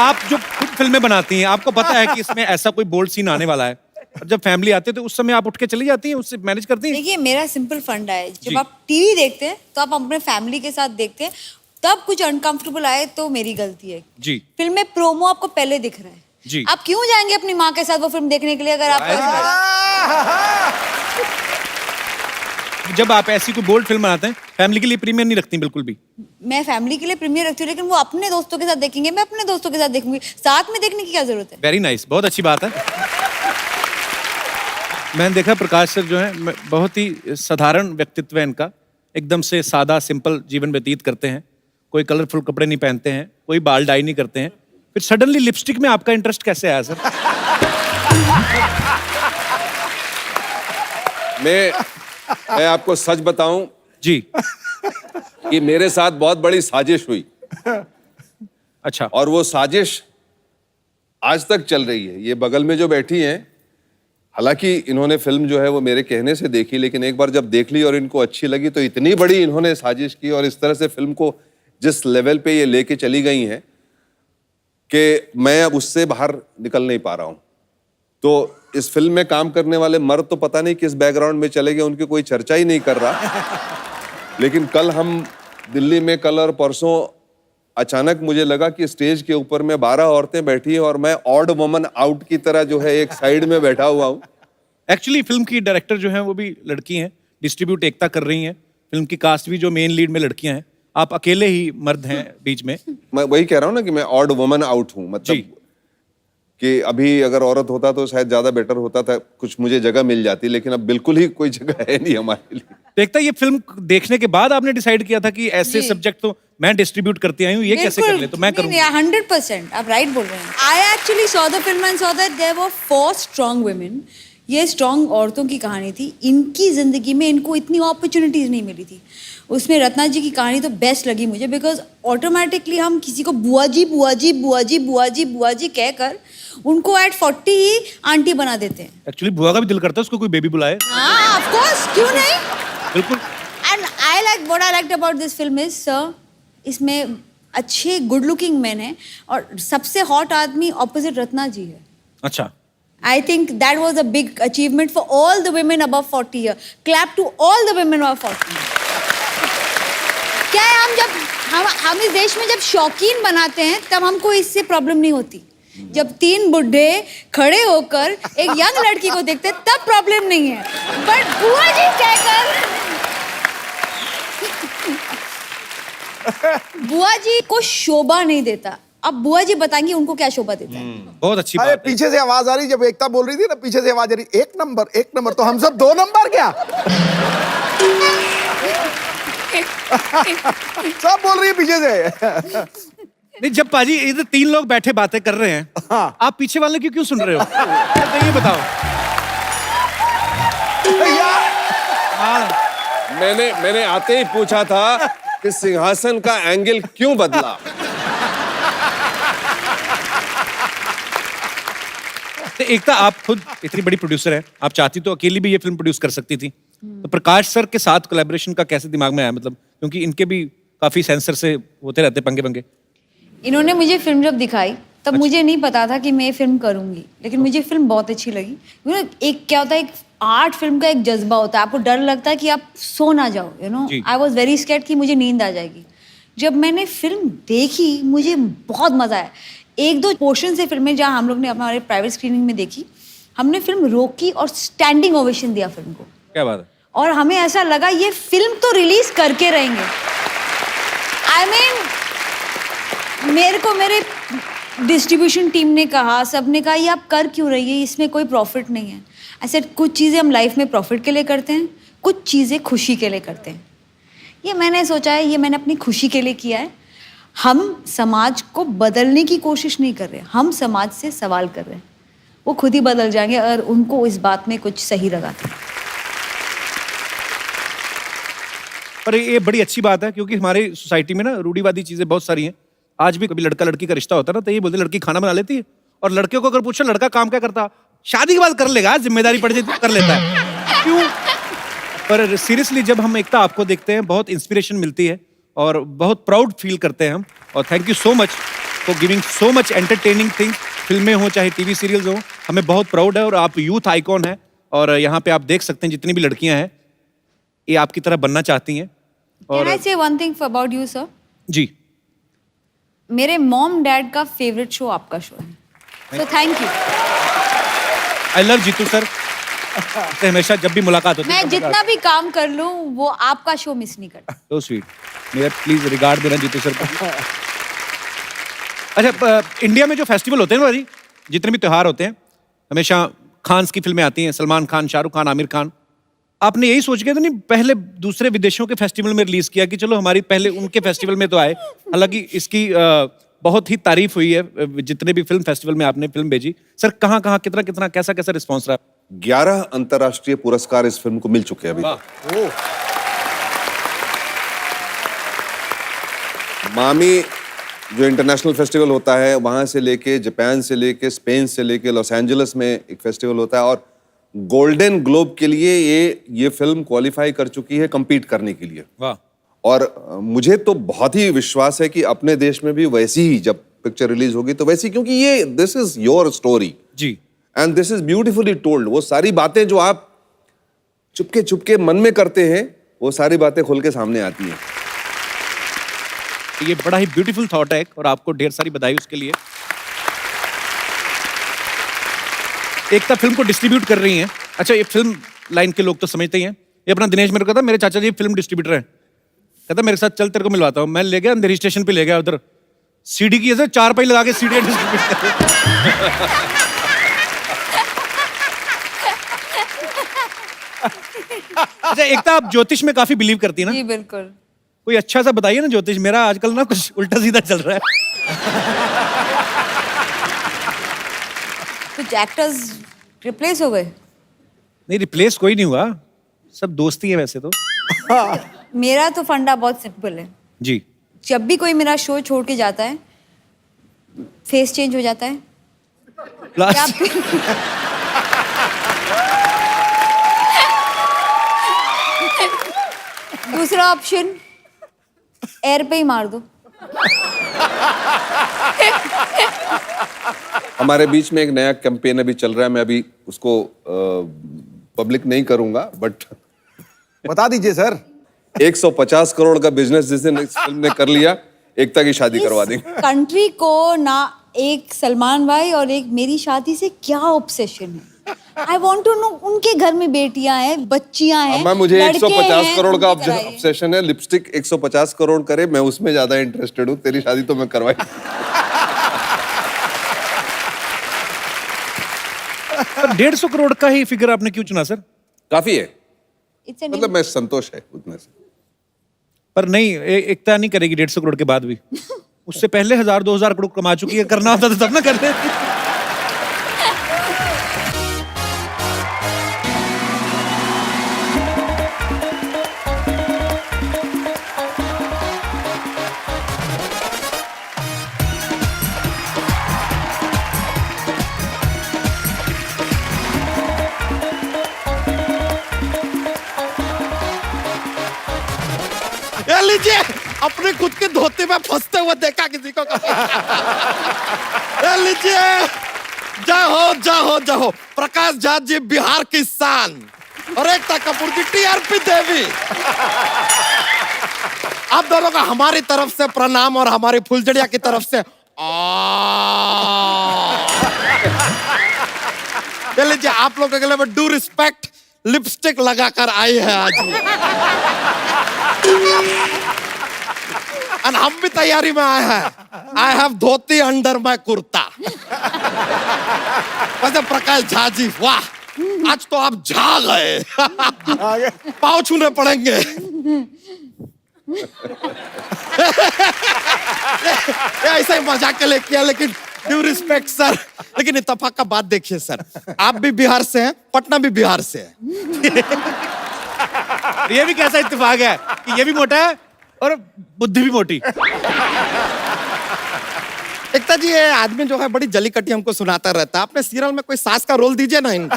आप जो खुद फिल्में बनाती हैं, आपको पता है कि इसमें ऐसा कोई बोल्ड सीन आने वाला है, और जब फैमिली आती है तो उस समय आप उठ के चली जाती हैं, उससे मैनेज करती हैं? देखिए मेरा सिंपल फंडा है, जब आप टीवी देखते हैं तो आप अपने फैमिली के साथ देखते हैं, तब कुछ अनकंफर्टेबल आए तो मेरी गलती है। जी, फिल्म में प्रोमो आपको पहले दिख रहा है जी। आप क्यों जाएंगे अपनी माँ के साथ वो फिल्म देखने के लिए अगर जब आप ऐसी कोई बोल्ड फिल्म बनाते हैं, फैमिली के लिए प्रीमियर नहीं रखती बिल्कुल भी? मैं फैमिली के लिए प्रीमियर रखती हूँ, लेकिन वो अपने दोस्तों के साथ देखेंगे, मैं अपने दोस्तों के साथ देखूंगी, साथ में देखने की क्या जरूरत है? वेरी नाइस, बहुत अच्छी बात है। मैंने देखा प्रकाश सर जो है बहुत ही साधारण व्यक्तित्व है इनका, एकदम से सादा सिंपल जीवन व्यतीत करते हैं, कोई कलरफुल कपड़े नहीं पहनते हैं, कोई बाल डाई नहीं करते हैं। फिर सडनली लिपस्टिक में आपका इंटरेस्ट कैसे आया सर? मैं आपको सच बताऊं जी, कि मेरे साथ बहुत बड़ी साजिश हुई, अच्छा, और वो साजिश आज तक चल रही है। ये बगल में जो बैठी हैं, हालांकि इन्होंने फिल्म जो है वो मेरे कहने से देखी, लेकिन एक बार जब देख ली और इनको अच्छी लगी तो इतनी बड़ी इन्होंने साजिश की और इस तरह से फिल्म को जिस लेवल पे ये लेके चली गई हैं कि मैं अब उससे बाहर निकल नहीं पा रहा हूं। तो इस फिल्म में काम करने वाले मर्द तो पता नहीं किस बैकग्राउंड में चले गए, उनकी कोई चर्चा ही नहीं कर रहा। लेकिन कल हम दिल्ली में, कल और परसों अचानक मुझे लगा कि स्टेज के ऊपर में 12 औरतें बैठी हैं और मैं ऑड वुमन आउट की तरह जो है एक साइड में बैठा हुआ हूं। एक्चुअली फिल्म की डायरेक्टर जो है वो भी लड़की हैं, डिस्ट्रीब्यूट एकता कर रही हैं, फिल्म की कास्ट भी जो मेन लीड में लड़कियां हैं, आप अकेले ही मर्द हैं बीच में। मैं वही कह रहा हूं ना कि मैं ऑड वुमन आउट हूं, मतलब कि अभी अगर औरत होता तो शायद ज्यादा बेटर होता था, कुछ मुझे जगह मिल जाती, लेकिन अब बिल्कुल ही कोई जगह है नहीं हमारे लिए। देखता ये फिल्म देखने के बाद आपने डिसाइड किया था कि ऐसे सब्जेक्ट तो मैं डिस्ट्रीब्यूट करती आई हूँ, ये कैसे कर ले, तो मैं करूँगी। 100% आप राइट बोल रहे हैं। I actually saw the film and saw that there were 4 strong women. ये स्ट्रॉन्ग औरतों की कहानी थी, इनकी जिंदगी में इनको इतनी अपॉर्चुनिटीज नहीं मिली थी। उसमें रत्ना जी की कहानी तो बेस्ट लगी मुझे, बिकॉज ऑटोमेटिकली हम किसी को बुआ जी बुआ जी बुआ जी बुआ जी बुआ जी कहकर उनको एट 40 ही आंटी बना देते हैं। एक्चुअली बुआ का भी दिल करता है उसको कोई बेबी बुलाए। हाँ ऑफ कोर्स, क्यों नहीं, बिल्कुल। And I like what I liked about this film is sir, इसमें अच्छे गुड लुकिंग मैन है और सबसे हॉट आदमी ऑपोजिट रत्ना जी है। अच्छा, I think that was a big achievement for all the women above 40 years. Clap to all the women above 40. क्या है, हम इस देश में जब शौकीन बनाते हैं तब हमको इससे प्रॉब्लम नहीं होती। जब 3 बुढ़े खड़े होकर एक यंग लड़की को देखते हैं तब प्रॉब्लम नहीं है, बट बुआ जी कहकर बुआ जी को शोभा नहीं देता। अब बुआ जी बताएंगे उनको क्या शोभा देता है। बहुत अच्छी अरे बात है। पीछे से आवाज आ रही, जब एकता बोल रही थी ना, पीछे से आवाज आ रही, 1 नंबर, तो हम सब 2 नंबर क्या? सब बोल रही है पीछे से। नहीं, जब पाजी इधर 3 लोग बैठे बातें कर रहे हैं, हाँ। आप पीछे वाले क्यों सुन रहे हो? तो ये बताओ। मैंने आते ही पूछा था कि सिंहासन का एंगल क्यों बदला। तो एकता, आप खुद इतनी बड़ी प्रोड्यूसर है, आप चाहती तो अकेली भी ये फिल्म प्रोड्यूस कर सकती थी। तो प्रकाश सर के साथ कोलैबोरेशन का कैसे दिमाग में आया, मतलब क्योंकि इनके भी काफी सेंसर से होते रहते पंगे पंगे। इन्होंने मुझे फिल्म जब दिखाई तब मुझे नहीं पता था कि मैं ये फिल्म करूंगी, लेकिन मुझे फिल्म बहुत अच्छी लगी। एक क्या होता है, एक आर्ट फिल्म का एक जज्बा होता है, आपको डर लगता है कि आप सो ना जाओ, जी। आई वॉज वेरी स्कैर्ड कि मुझे नींद आ जाएगी। जब मैंने फिल्म देखी मुझे बहुत मजा आया। 1-2 पोर्शन से फिल्म में जहाँ हम लोग ने हमारे प्राइवेट स्क्रीनिंग में देखी, हमने फिल्म रोकी और स्टैंडिंग ओवेशन दिया फिल्म को। क्या बात है। और हमें ऐसा लगा ये फिल्म तो रिलीज करके रहेंगे। आई मीन मेरे को मेरे डिस्ट्रीब्यूशन टीम ने कहा, सबने कहा ये आप कर क्यों रही है, इसमें कोई प्रॉफिट नहीं है। ऐसे कुछ चीज़ें हम लाइफ में प्रॉफिट के लिए करते हैं, कुछ चीज़ें खुशी के लिए करते हैं। ये मैंने सोचा है, ये मैंने अपनी खुशी के लिए किया है। हम समाज को बदलने की कोशिश नहीं कर रहे, हम समाज से सवाल कर रहे हैं। वो खुद ही बदल जाएंगे अगर उनको इस बात में कुछ सही लगा तो। पर ये बड़ी अच्छी बात है, क्योंकि हमारी सोसाइटी में ना रूढ़िवादी चीजें बहुत सारी हैं। आज भी कभी लड़का लड़की का रिश्ता होता है ना, तो ये बोलते लड़की खाना बना लेती है, और लड़के को अगर पूछो लड़का काम क्या करता, शादी के बाद कर लेगा, जिम्मेदारी पड़ जाती कर लेता है। क्यों? पर सीरियसली जब हम एकता आपको देखते हैं, बहुत इंस्पिरेशन मिलती है और बहुत प्राउड फील करते हैं हम। और thank you so much for giving so much entertaining things, फिल्में हो चाहे टीवी सीरियल्स हो, हमें बहुत प्राउड है। और आप यूथ आइकॉन है, और यहाँ पे आप देख सकते हैं जितनी भी लड़कियां हैं ये आपकी तरह बनना चाहती हैं। Can I say one thing about you, sir? जी, मेरे मॉम डैड का फेवरेट शो आपका शो है, so thank you. I love Jeetu sir. हमेशा जब भी मुलाकात होती है मैं जितना भी काम कर लूं वो आपका शो मिस नहीं करता। So sweet. मेरा प्लीज रिगार्ड देना जीतू सर को। अच्छा, इंडिया में जो फेस्टिवल होते हैं ना भाई, जितने भी त्योहार होते हैं, हमेशा खान्स की फिल्में आती हैं, सलमान खान, शाहरुख खान, आमिर खान। आपने यही सोच के तो नहीं पहले दूसरे विदेशों के फेस्टिवल में रिलीज किया कि चलो हमारी पहले उनके फेस्टिवल में तो आए? हालांकि इसकी बहुत ही तारीफ हुई है जितने भी फिल्म फेस्टिवल में आपने फिल्म भेजी। सर कहाँ कहाँ कितना कितना कैसा कैसा रिस्पॉन्स रहा? 11 अंतर्राष्ट्रीय पुरस्कार इस फिल्म को मिल चुके हैं अभी तक। मामी जो इंटरनेशनल फेस्टिवल होता है, वहां से लेके जापान से लेके स्पेन से लेके लॉस एंजलिस में एक फेस्टिवल होता है, और गोल्डन ग्लोब के लिए ये फिल्म क्वालिफाई कर चुकी है compete करने के लिए। वाह। और मुझे तो बहुत ही विश्वास है कि अपने देश में भी वैसी ही जब पिक्चर रिलीज होगी तो वैसी, क्योंकि ये दिस इज योर स्टोरी जी, and this is beautifully told. वो सारी बातें जो आप चुपके चुपके मन में करते हैं, वो सारी बातें खुल के सामने आती हैं। ये बड़ा ही ब्यूटीफुल थॉट है और आपको ढेर सारी बधाई उसके लिए। एकता फिल्म को डिस्ट्रीब्यूट कर रही हैं। अच्छा, ये फिल्म लाइन के लोग तो समझते ही हैं। ये अपना दिनेश मेरे को कहता, मेरे चाचा जी फिल्म डिस्ट्रीब्यूटर हैं, कहता मेरे साथ चल तेरे को मिलवाता हूँ। मैं ले गया अंधेरी स्टेशन पे, ले गया उधर सीडी की ऐसे 4 पाई लगा के सीडी डिस्ट्रीब्यूट कर। अच्छा एकता, आप ज्योतिष में काफी बिलीव करती है ना? जी बिल्कुल। कोई अच्छा सा बताइए ना ज्योतिष, मेरा आजकल ना कुछ उल्टा सीधा चल रहा है। कुछ एक्टर्स रिप्लेस हो गए? नहीं, रिप्लेस कोई नहीं हुआ, सब दोस्ती है वैसे तो। मेरा तो फंडा बहुत सिंपल है। जी, जब भी कोई मेरा शो छोड़ के जाता है, फेस चेंज हो जाता है। लास्ट दूसरा ऑप्शन, एयर पे ही मार दो। हमारे बीच में एक नया कैंपेन अभी चल रहा है, मैं अभी उसको पब्लिक नहीं करूंगा, बट बता दीजिए सर। 150 करोड़ का बिजनेस जिस दिन इस फिल्म ने कर लिया, एकता की शादी करवा देंगे। कंट्री को ना एक सलमान भाई और एक मेरी शादी से क्या ऑब्सेशन है? I want to know. उनके घर में बेटियां हैं, बच्चियां हैं, अम्मा, मुझे लड़के 150 हैं, करोड़ का उनकी कराइए। ऑब्सेशन है। लिपस्टिक 150 करोड़ करे, मैं उसमें ज्यादा इंटरेस्टेड हूँ। तेरी शादी तो मैं करवाई। सर 150 करोड़ का ही फिगर आपने क्यों चुना सर? काफी है, It's an मतलब मैं संतोष है उतने से। पर नहीं, एकता नहीं करेगी 150 करोड़ के बाद भी। उससे पहले 1000-2000 करोड़ कमा चुकी है, करना होता तो तब ना करते। ये लीजिए, अपने खुद के धोती में फंसते हुए देखा किसी को कभी? ये लीजिए, जाओ प्रकाश झा जी बिहार की शान और एकता कपूर की टीआरपी देवी। आप दोनों का हमारी तरफ से प्रणाम और हमारी फुलझड़िया की तरफ से ये लीजिए, आप लोगों के लिए मैं डू रिस्पेक्ट लिपस्टिक लगाकर आई है आज। और हम भी तैयारी में आए हैं। I have dhoti under my kurta. वैसे प्रकाश झा जी, वाह, आज तो आप झा गए। पाँव छूने पड़ेंगे। ये ऐसा ही मजाक के लिए किया, लेकिन ड्यू रिस्पेक्ट सर। लेकिन इत्तेफाक का बात देखिए सर, आप भी बिहार से हैं, पटना भी बिहार से है। ये भी कैसा इत्तेफाक है कि ये भी मोटा है और बुद्धि भी मोटी। एकता जी, ये आदमी जो है बड़ी जली कटी हमको सुनाता रहता है। आपने सीरियल में कोई सास का रोल दीजिए ना इनको।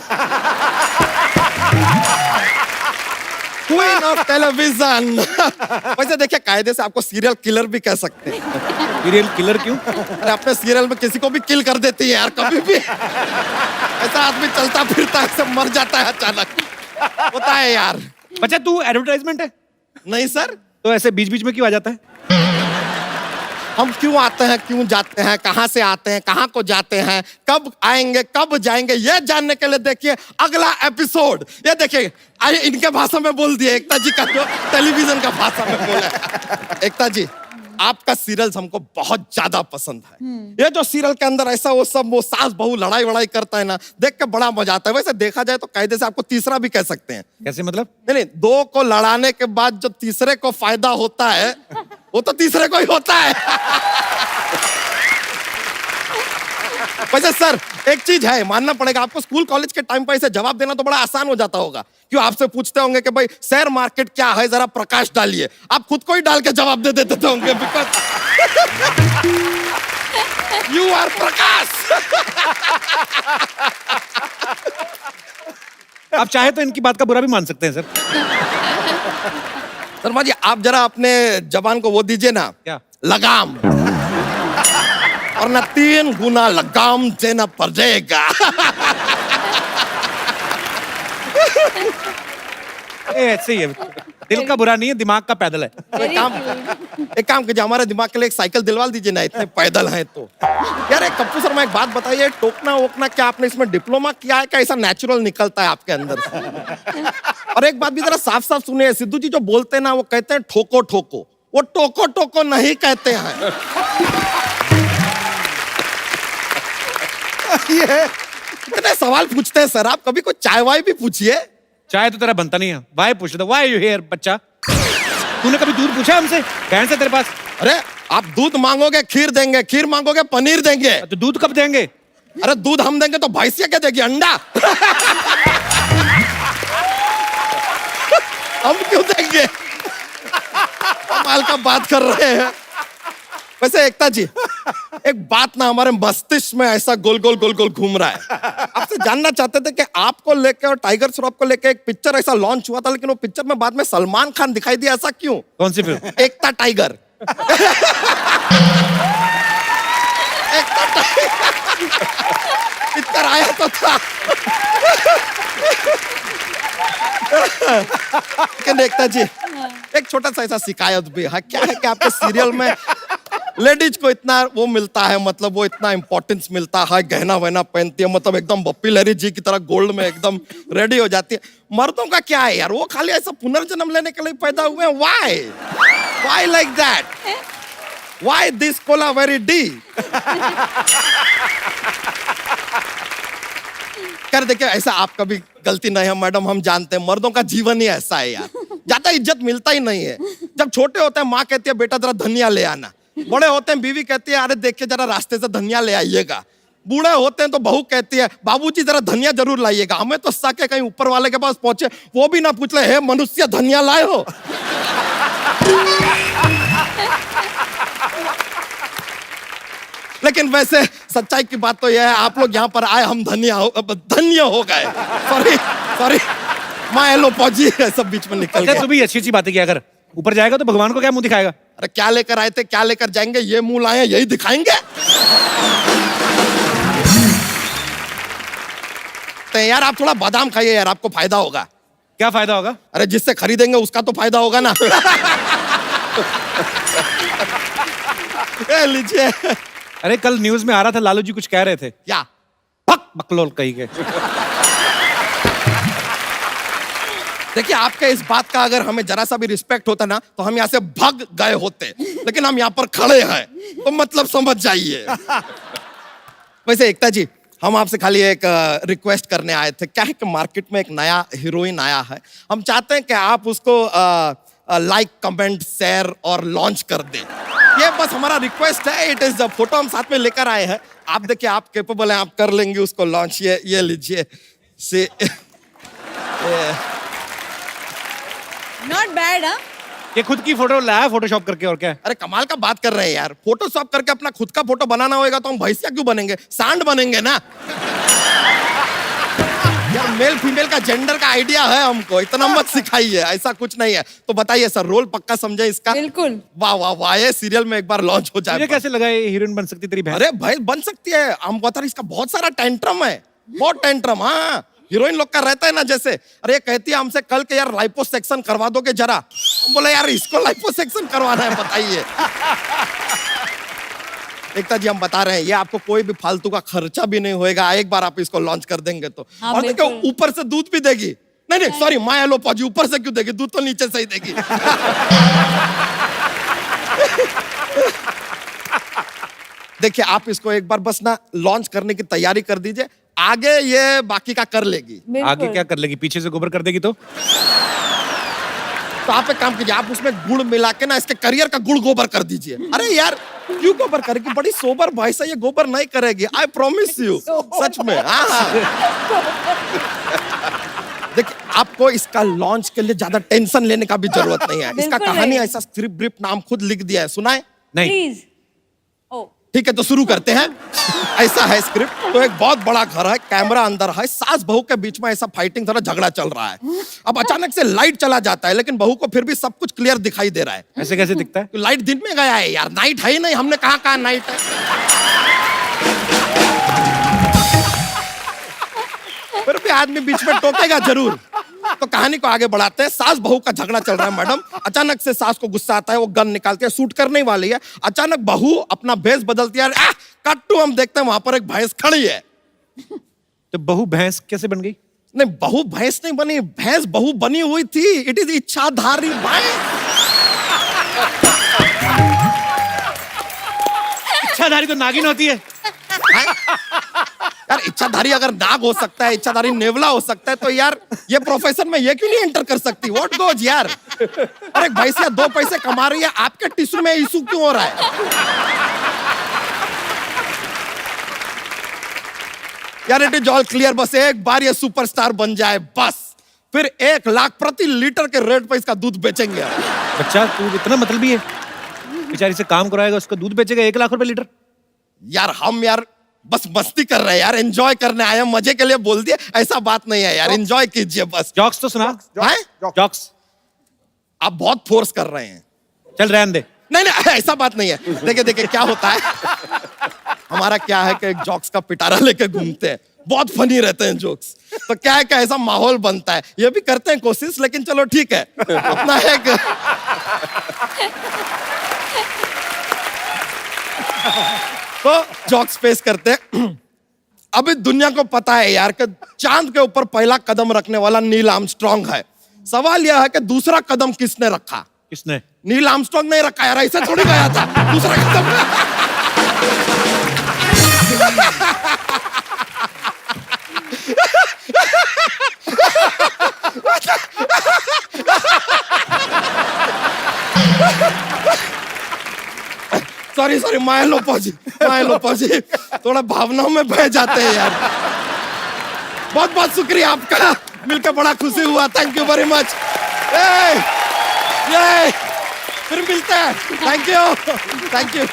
Queen of television. वैसे देखिए, कायदे से आपको सीरियल किलर भी कह सकते हैं। सीरियल किलर क्यों? अरे अपने सीरियल में किसी को भी किल कर देती है यार, कभी भी। ऐसा आदमी चलता फिरता है, सब मर जाता है अचानक, होता है यार। अच्छा, तू एडवर्टाइजमेंट है? नहीं सर। तो ऐसे बीच बीच में क्यों आ जाता है? हम क्यों आते हैं, क्यों जाते हैं, कहां से आते हैं, कहां को जाते हैं, कब आएंगे, कब जाएंगे, ये जानने के लिए देखिए अगला एपिसोड। ये देखिए, आइए इनके भाषा में बोल दिए, एकता जी का जो टेलीविजन का भाषा में बोला। एकता जी, आपका सीरियल हमको बहुत ज्यादा पसंद है। ये जो सीरियल के अंदर ऐसा वो सब वो सास बहू लड़ाई वड़ाई करता है ना, देख के बड़ा मजा आता है। वैसे देखा जाए तो कायदे से आपको तीसरा भी कह सकते हैं। कैसे मतलब? नहीं, दो को लड़ाने के बाद जो तीसरे को फायदा होता है, वो तो तीसरे को ही होता है। वैसे सर, एक चीज है, मानना पड़ेगा आपको, स्कूल कॉलेज के टाइम पर इसे जवाब देना तो बड़ा आसान हो जाता होगा। क्यों, आपसे पूछते होंगे कि भाई शेयर मार्केट क्या है, जरा प्रकाश डालिए। आप खुद को ही डाल के जवाब दे देते होंगे, बिकॉज यू आर प्रकाश। आप चाहे तो इनकी बात का बुरा भी मान सकते हैं सर। शर्मा जी, आप जरा अपने जबान को वो दीजिए ना, क्या? लगाम। और ना 3 गुना लगाम देना पड़ेगा। ऐसे ही है, दिल का बुरा नहीं है, दिमाग का पैदल है। तो एक काम कीजिए, हमारे दिमाग के लिए एक साइकिल दिलवा दीजिए ना, इतने पैदल हैं तो। यार एक कप्पू शर्मा, एक बात बताइए, टोकना वोकना क्या आपने इसमें डिप्लोमा किया है, क्या ऐसा नेचुरल निकलता है आपके अंदर से? और एक बात भी जरा साफ साफ सुनिए, सिद्धू जी जो बोलते हैं ना, वो कहते हैं ठोको ठोको, वो टोको टोको नहीं कहते हैं। ये इतने सवाल पूछते हैं सर आप, कभी कोई चाय वाय भी पूछिए। चाय तो तेरा बनता नहीं है, वाई पूछ रहा, वाई यू हियर बच्चा? तूने कभी दूध पूछा हमसे? भैंस है तेरे पास? अरे आप दूध मांगोगे खीर देंगे, खीर मांगोगे पनीर देंगे। तो दूध कब देंगे? अरे दूध हम देंगे तो भैंसिया क्या देगी, अंडा? हम क्यों देंगे? कमाल का बात कर रहे हैं। वैसे एकता जी, एक बात ना हमारे मस्तिष्क में ऐसा गोल गोल गोल गोल घूम रहा है। आपसे जानना चाहते थे कि आपको लेके और टाइगर श्रॉफ को लेके एक पिक्चर ऐसा लॉन्च हुआ था, लेकिन वो पिक्चर में बाद में सलमान खान दिखाई दिया, ऐसा क्यों? कौन सी फिल्म? एकता टाइगर। एकता टाइगर पिक्चर आया तो था। लेकिन एकता जी, एक छोटा सा ऐसा शिकायत भी है। क्या है कि आपके सीरियल में लेडीज को इतना वो मिलता है, मतलब वो इतना इंपॉर्टेंस मिलता है, गहना वहना पहनती है, मतलब एकदम बप्पी लहरी जी की तरह गोल्ड में एकदम रेडी हो जाती है। मर्दों का क्या है यार, वो खाली ऐसा पुनर्जन्म लेने के लिए पैदा हुए हैं। Why like that? Why this Cola very D? कर देखिए ऐसा आपका भी गलती नहीं है मैडम, हम जानते हैं मर्दों का जीवन ही ऐसा है यार, ज्यादा इज्जत मिलता ही नहीं है। जब छोटे होते हैं माँ कहती है बेटा जरा धनिया ले आना, बड़े होते हैं बीवी कहती है अरे देखिए जरा रास्ते से धनिया ले आइएगा, बूढ़े होते हैं तो बहू कहती है बाबूजी जरा धनिया जरूर लाइएगा। हमें तो साके कहीं ऊपर वाले के पास पहुंचे वो भी ना पूछ ले हे मनुष्य धनिया लाए हो। लेकिन वैसे सच्चाई की बात तो यह है आप लोग यहाँ पर आए हम धन्य हो गए। सॉरी सॉरी माँ एलो पौजी सब बीच में निकल अच्छा गया। तू भी अच्छी बात है किया कर, ऊपर जाएगा तो भगवान को क्या मुंह दिखाएगा? अरे क्या लेकर आए थे क्या लेकर जाएंगे, ये मुंह लाए यही दिखाएंगे। तो यार आप थोड़ा बादाम खाइए यार, आपको फायदा होगा। क्या फायदा होगा? अरे जिससे खरीदेंगे उसका तो फायदा होगा ना। लीजिए। अरे कल न्यूज में आ रहा था लालू जी कुछ कह रहे थे। क्या? भक बकलोल कही के। देखिए आपके इस बात का अगर हमें जरा सा भी रिस्पेक्ट होता ना तो हम यहाँ से भाग गए होते, लेकिन हम यहाँ पर खड़े हैं तो मतलब समझ जाइए। वैसे एकता जी हम आपसे खाली एक रिक्वेस्ट करने आए थे। क्या है कि मार्केट में एक नया हीरोइन आया है, हम चाहते हैं कि आप उसको लाइक कमेंट शेयर और लॉन्च कर दें, ये बस हमारा रिक्वेस्ट है। इट इज फोटो हम साथ में लेकर आए हैं, आप देखिए आप कैपेबल हैं, आप कर लेंगे उसको लॉन्च। ये लीजिए से नॉट बैड। हाँ ये खुद की फोटो लाया फोटोशॉप करके और क्या है? अरे कमाल का बात कर रहे हैं यार, फोटोशॉप करके अपना खुद का फोटो बनाना होगा तो हम भैंसिया क्यों बनेंगे, सांड बनेंगे ना। यार मेल फीमेल का जेंडर का आइडिया है हमको, इतना मत सिखाइए, ऐसा कुछ नहीं है। तो बताइए सर रोल पक्का समझे इसका? बिल्कुल। वाह वाह वाह, ये सीरियल में एक बार लॉन्च हो तुझे जाए। कैसे लगा ये हीरोइन बन सकती तेरी बहन? अरे भाई बन सकती है, हम बता रहे इसका बहुत सारा टेंट्रम है, बहुत टेंट्रम। हाँ हीरोइन लोग का रहता है ना, जैसे अरे कहती है हमसे कल के यार लाइपोसेक्शन करवा दोगे जरा, बोले यार इसको लाइपोसेक्शन करवाना है बताइए। एकता जी हम बता रहे हैं ये आपको कोई भी फालतू का खर्चा भी नहीं होएगा, एक बार आप इसको लॉन्च कर देंगे तो। हाँ, और देखो बिल्कुल। ऊपर से दूध भी देगी। नहीं नहीं सॉरी माया लो पाजी, ऊपर से क्यों देगी, दूध तो नीचे से ही देगी। देखिए आप इसको एक बार बस ना लॉन्च करने की तैयारी कर दीजिए, आगे ये बाकी का कर लेगी। आगे क्या कर लेगी, पीछे से गोबर कर देगी तो आप एक काम कीजिए, आप उसमें गुड़ मिला के ना इसके करियर का गुड़ गोबर कर दीजिए। अरे यार क्यों गोबर करेगी, बड़ी सोबर भाई से ये गोबर नहीं करेगी, आई प्रॉमिस यू, सच में। हाँ देखिए आपको इसका लॉन्च के लिए ज्यादा टेंशन लेने का भी जरूरत नहीं है, इसका बिल्कुल कहानी नहीं। ऐसा स्क्रिप्ट ब्रिप नाम खुद लिख दिया है, सुनाए? नहीं। प्लीज। ओ ठीक है तो शुरू करते हैं। ऐसा है स्क्रिप्ट, तो एक बहुत बड़ा घर है, कैमरा अंदर है, सास बहू के बीच में ऐसा फाइटिंग थोड़ा झगड़ा चल रहा है। अब अचानक से लाइट चला जाता है, लेकिन बहू को फिर भी सब कुछ क्लियर दिखाई दे रहा है। ऐसे कैसे दिखता है? तो लाइट दिन में गया है यार, नाइट है ही नहीं, हमने कहा नाइट है। फिर भी आदमी बीच में टोकेगा जरूर। तो कहानी को आगे बढ़ाते हैं, सास बहू का झगड़ा चल रहा है मैडम, अचानक से सास को गुस्सा आता है, वो गन निकालती है, शूट करने ही वाली है, अचानक बहू अपना भेष बदलती है, कट्टू हम देखते हैं वहां पर एक भैंस खड़ी है। तो बहू भैंस कैसे बन गई? नहीं बहू भैंस नहीं बनी, भैंस बहू बनी हुई थी, इट इज इच्छाधारी भैंस। इच्छाधारी तो नागिन होती है। यार इच्छाधारी अगर नाग हो सकता है, इच्छाधारी नेवला हो सकता है, तो यार ये प्रोफेशन में ये क्यों नहीं एंटर कर सकती? व्हाट गोज यार। अरे भैंसिया 2 पैसे कमा रही है, आपके टिश्यू में इशू क्यों हो रहा है? यार इट इज ऑल क्लियर, बस एक बार ये सुपरस्टार बन जाए बस, फिर 1 लाख प्रति लीटर के रेट पे इसका दूध बेचेंगे। बच्चा तू इतना मतलबी है, बेचारी से काम कराएगा उसका दूध बेचेगा 1 लाख रुपए लीटर। यार हम यार बस मस्ती कर रहे हैं यार, एंजॉय करने आए हैं, मजे के लिए बोल दिए, ऐसा बात नहीं है यार, एंजॉय कीजिए बस। जॉक्स तो सुना। हैं? जॉक्स आप बहुत फोर्स कर रहे हैं। चल रहने दे। नहीं नहीं ऐसा बात नहीं है, देखिए देखिए क्या होता है, हमारा क्या है कि एक जॉक्स का पिटारा लेके घूमते हैं, बहुत फनी रहते हैं जोक्स, तो क्या है कि ऐसा माहौल बनता है, ये भी करते हैं कोशिश, लेकिन चलो ठीक है अपना एक तो जॉक्स पेश करते हैं। अभी दुनिया को पता है यार कि चांद के ऊपर पहला कदम रखने वाला नील आर्मस्ट्रांग है, सवाल यह है कि दूसरा कदम किसने रखा? किसने? नील आर्मस्ट्रांग नहीं रखा यार, ऐसे थोड़ी गया था, दूसरा कदम। सॉरी सॉरी, माय लोपो जी, थोड़ा भावनाओं में बह जाते हैं यार। बहुत बहुत शुक्रिया आपका, मिलकर बड़ा खुशी हुआ, थैंक यू वेरी मच। ये फिर मिलते हैं, थैंक यू।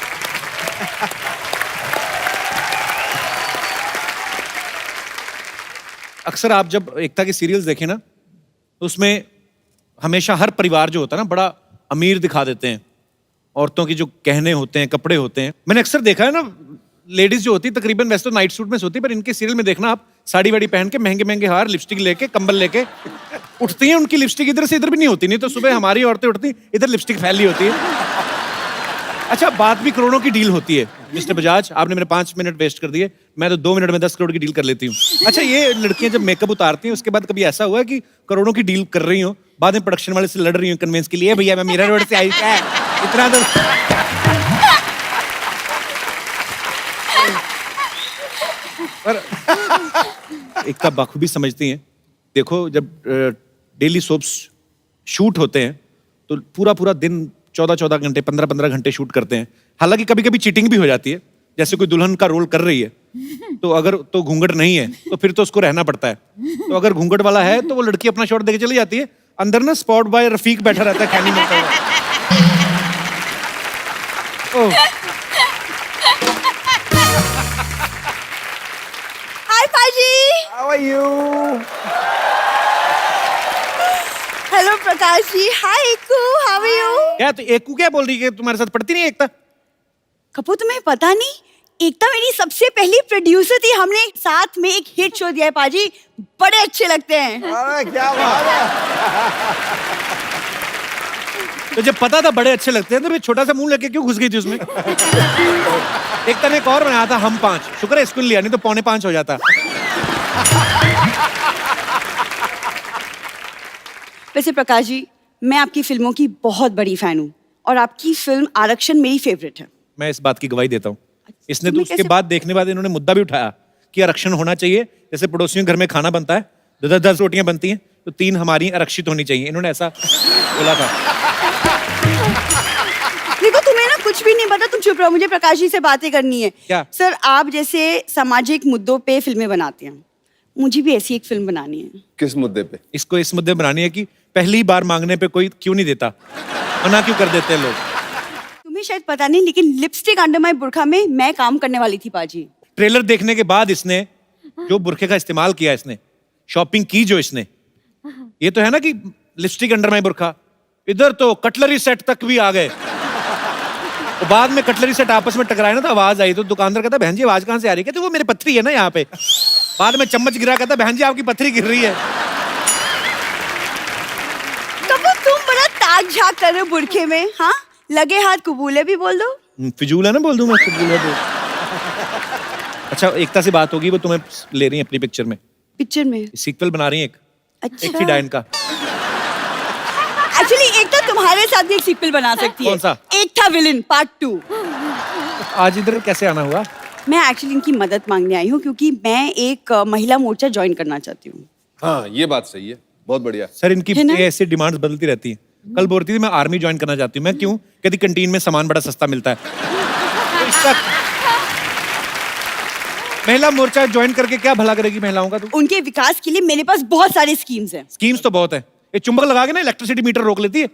अक्सर आप जब एकता की सीरियल्स देखें ना, तो उसमें हमेशा हर परिवार जो होता है ना बड़ा अमीर दिखा देते हैं। औरतों की जो गहने होते हैं, कपड़े होते हैं, मैंने अक्सर देखा है ना, लेडीज जो होती है तकरीबन वैसे तो नाइट सूट में सोती है, पर इनके सीरियल में देखना आप साड़ी वाड़ी पहन के महंगे महंगे हार, लिपस्टिक लेके, कंबल लेके उठती हैं। उनकी लिपस्टिक इधर से इधर भी नहीं होती, नहीं तो सुबह हमारी औरतें उठती इधर लिपस्टिक फैली होती है। अच्छा, बात भी करोड़ों की डील होती है। मिस्टर बजाज, आपने मेरे 5 मिनट वेस्ट कर दिए, मैं तो 2 मिनट में 10 करोड़ की डील कर लेती हूँ। अच्छा, ये लड़कियां जब मेकअप उतारती हैं उसके बाद कभी ऐसा हुआ है कि करोड़ों की डील कर रही हो, बाद में प्रोडक्शन वाले से लड़ रही हूँ कन्वेंस के लिए, भैया मैं मीरा रोड से आई क्या इतना तो पर एकता बखूबी समझती हैं। देखो, जब डेली सोप्स शूट होते हैं तो पूरा पूरा दिन 14-14 घंटे, 15-15 घंटे शूट करते हैं। हालांकि कभी कभी चीटिंग भी हो जाती है, जैसे कोई दुल्हन का रोल कर रही है तो अगर तो घूंघट नहीं है तो फिर तो उसको रहना पड़ता है, तो अगर घूंघट वाला है तो वो लड़की अपना शॉट देके चली जाती है। अंदर ना स्पॉट बॉय रफीक बैठा रहता है खैनी में। हाय पाजी। How are you? Hello Prakash ji. हाय एकू, हाउ आर यू? क्या तो एकू क्या बोल रही है कि तुम्हारे साथ पढ़ती नहीं है एकता? कपूर, तुम्हें पता नहीं, एकता मेरी सबसे पहली प्रोड्यूसर थी। हमने साथ में एक हिट शो दिया है पाजी, बड़े अच्छे लगते हैं। अरे क्या बात है। तो जब पता था बड़े अच्छे लगते हैं तो फिर छोटा सा मुंह लेके क्यों घुस गई थी उसमें? एकता ने एक और बनाया था हम 5, शुक्र है स्कूल लिया, नहीं तो 4:45 हो जाता। वैसे प्रकाश जी, मैं आपकी फिल्मों की बहुत बड़ी फैन हूँ और आपकी फिल्म आरक्षण मेरी फेवरेट है। मैं इस बात की गवाही देता हूँ। इसने तो तुम्हें उसके कैसे- बाद देखने बाद इन्होंने मुद्दा भी उठाया कि आरक्षण होना चाहिए। जैसे पड़ोसियों के घर में खाना बनता है, 10 रोटियां बनती हैं तो 3 हमारी आरक्षित होनी चाहिए, इन्होंने ऐसा बोला था। देखो, तुम्हें ना कुछ भी नहीं पता, तुम चुप रहो, मुझे प्रकाश जी से बातें करनी है। क्या? सर, आप जैसे सामाजिक मुद्दों पे फिल्में बनाते हैं, मुझे भी ऐसी एक फिल्म बनानी है। किस मुद्दे पे? इसको इस मुद्दे में बनानी है कि पहली बार मांगने पे कोई क्यों नहीं देता, मना क्यों कर देते हैं लोग। तुम्हें शायद पता नहीं, लेकिन लिपस्टिक अंडर माय बुर्का में मैं काम करने वाली थी पाजी। ट्रेलर देखने के बाद इसने जो बुरखे का इस्तेमाल किया, इसने शॉपिंग की जो इसने, ये तो है ना कि लिपस्टिक अंडर माय बुरखा, इधर तो कटलरी सेट तक भी आ गए। तो बाद में कटलरी सेट आपस में टकराए ना तो आवाज आई, तो दुकानदार कहता बहन जी आवाज कहाँ से आ रही है? कहते वो मेरे पत्थरी है ना यहाँ पे। बाद में चम्मच गिरा, कहता बहन जी आपकी पत्थरी गिर रही है। कपूर, तुम बड़ा ताक झाक कर रहे हो बुरखे में। हाँ, लगे हाथ कबूले भी बोल दो। फिजूल है ना, बोल दूं मैं फिजूल है तो। अच्छा, एकता से बात होगी, वो तुम्हें ले रही है अपनी पिक्चर में, पिक्चर में? सीक्वल बना रही है एक अच्छा। थी डायन का। एक्चुअली एक तो तुम्हारे साथ भी एक सीक्वल बना सकती है। कौन सा? एक था विलन पार्ट 2। आज इधर कैसे आना हुआ? मैं एक्चुअली इनकी मदद मांगने आई हूँ क्योंकि मैं एक महिला मोर्चा ज्वाइन करना चाहती हूँ। हाँ, ये बात सही है, बहुत बढ़िया। सर, इनकी है ना? ऐसे डिमांड्स बदलती रहती हैं। कल बोल रही थी मैं आर्मी ज्वाइन करना चाहती हूँ। मैं क्यों? कहती कैंटीन में सामान बड़ा सस्ता मिलता है। तो इसका महिला मोर्चा ज्वाइन करके क्या भला करेगी महिलाओं का? तू उनके विकास के लिए मेरे पास बहुत सारी स्कीम्स हैं। स्कीम्स तो बहुत है, ये चुंबक लगा के ना इलेक्ट्रिसिटी मीटर रोक लेती है।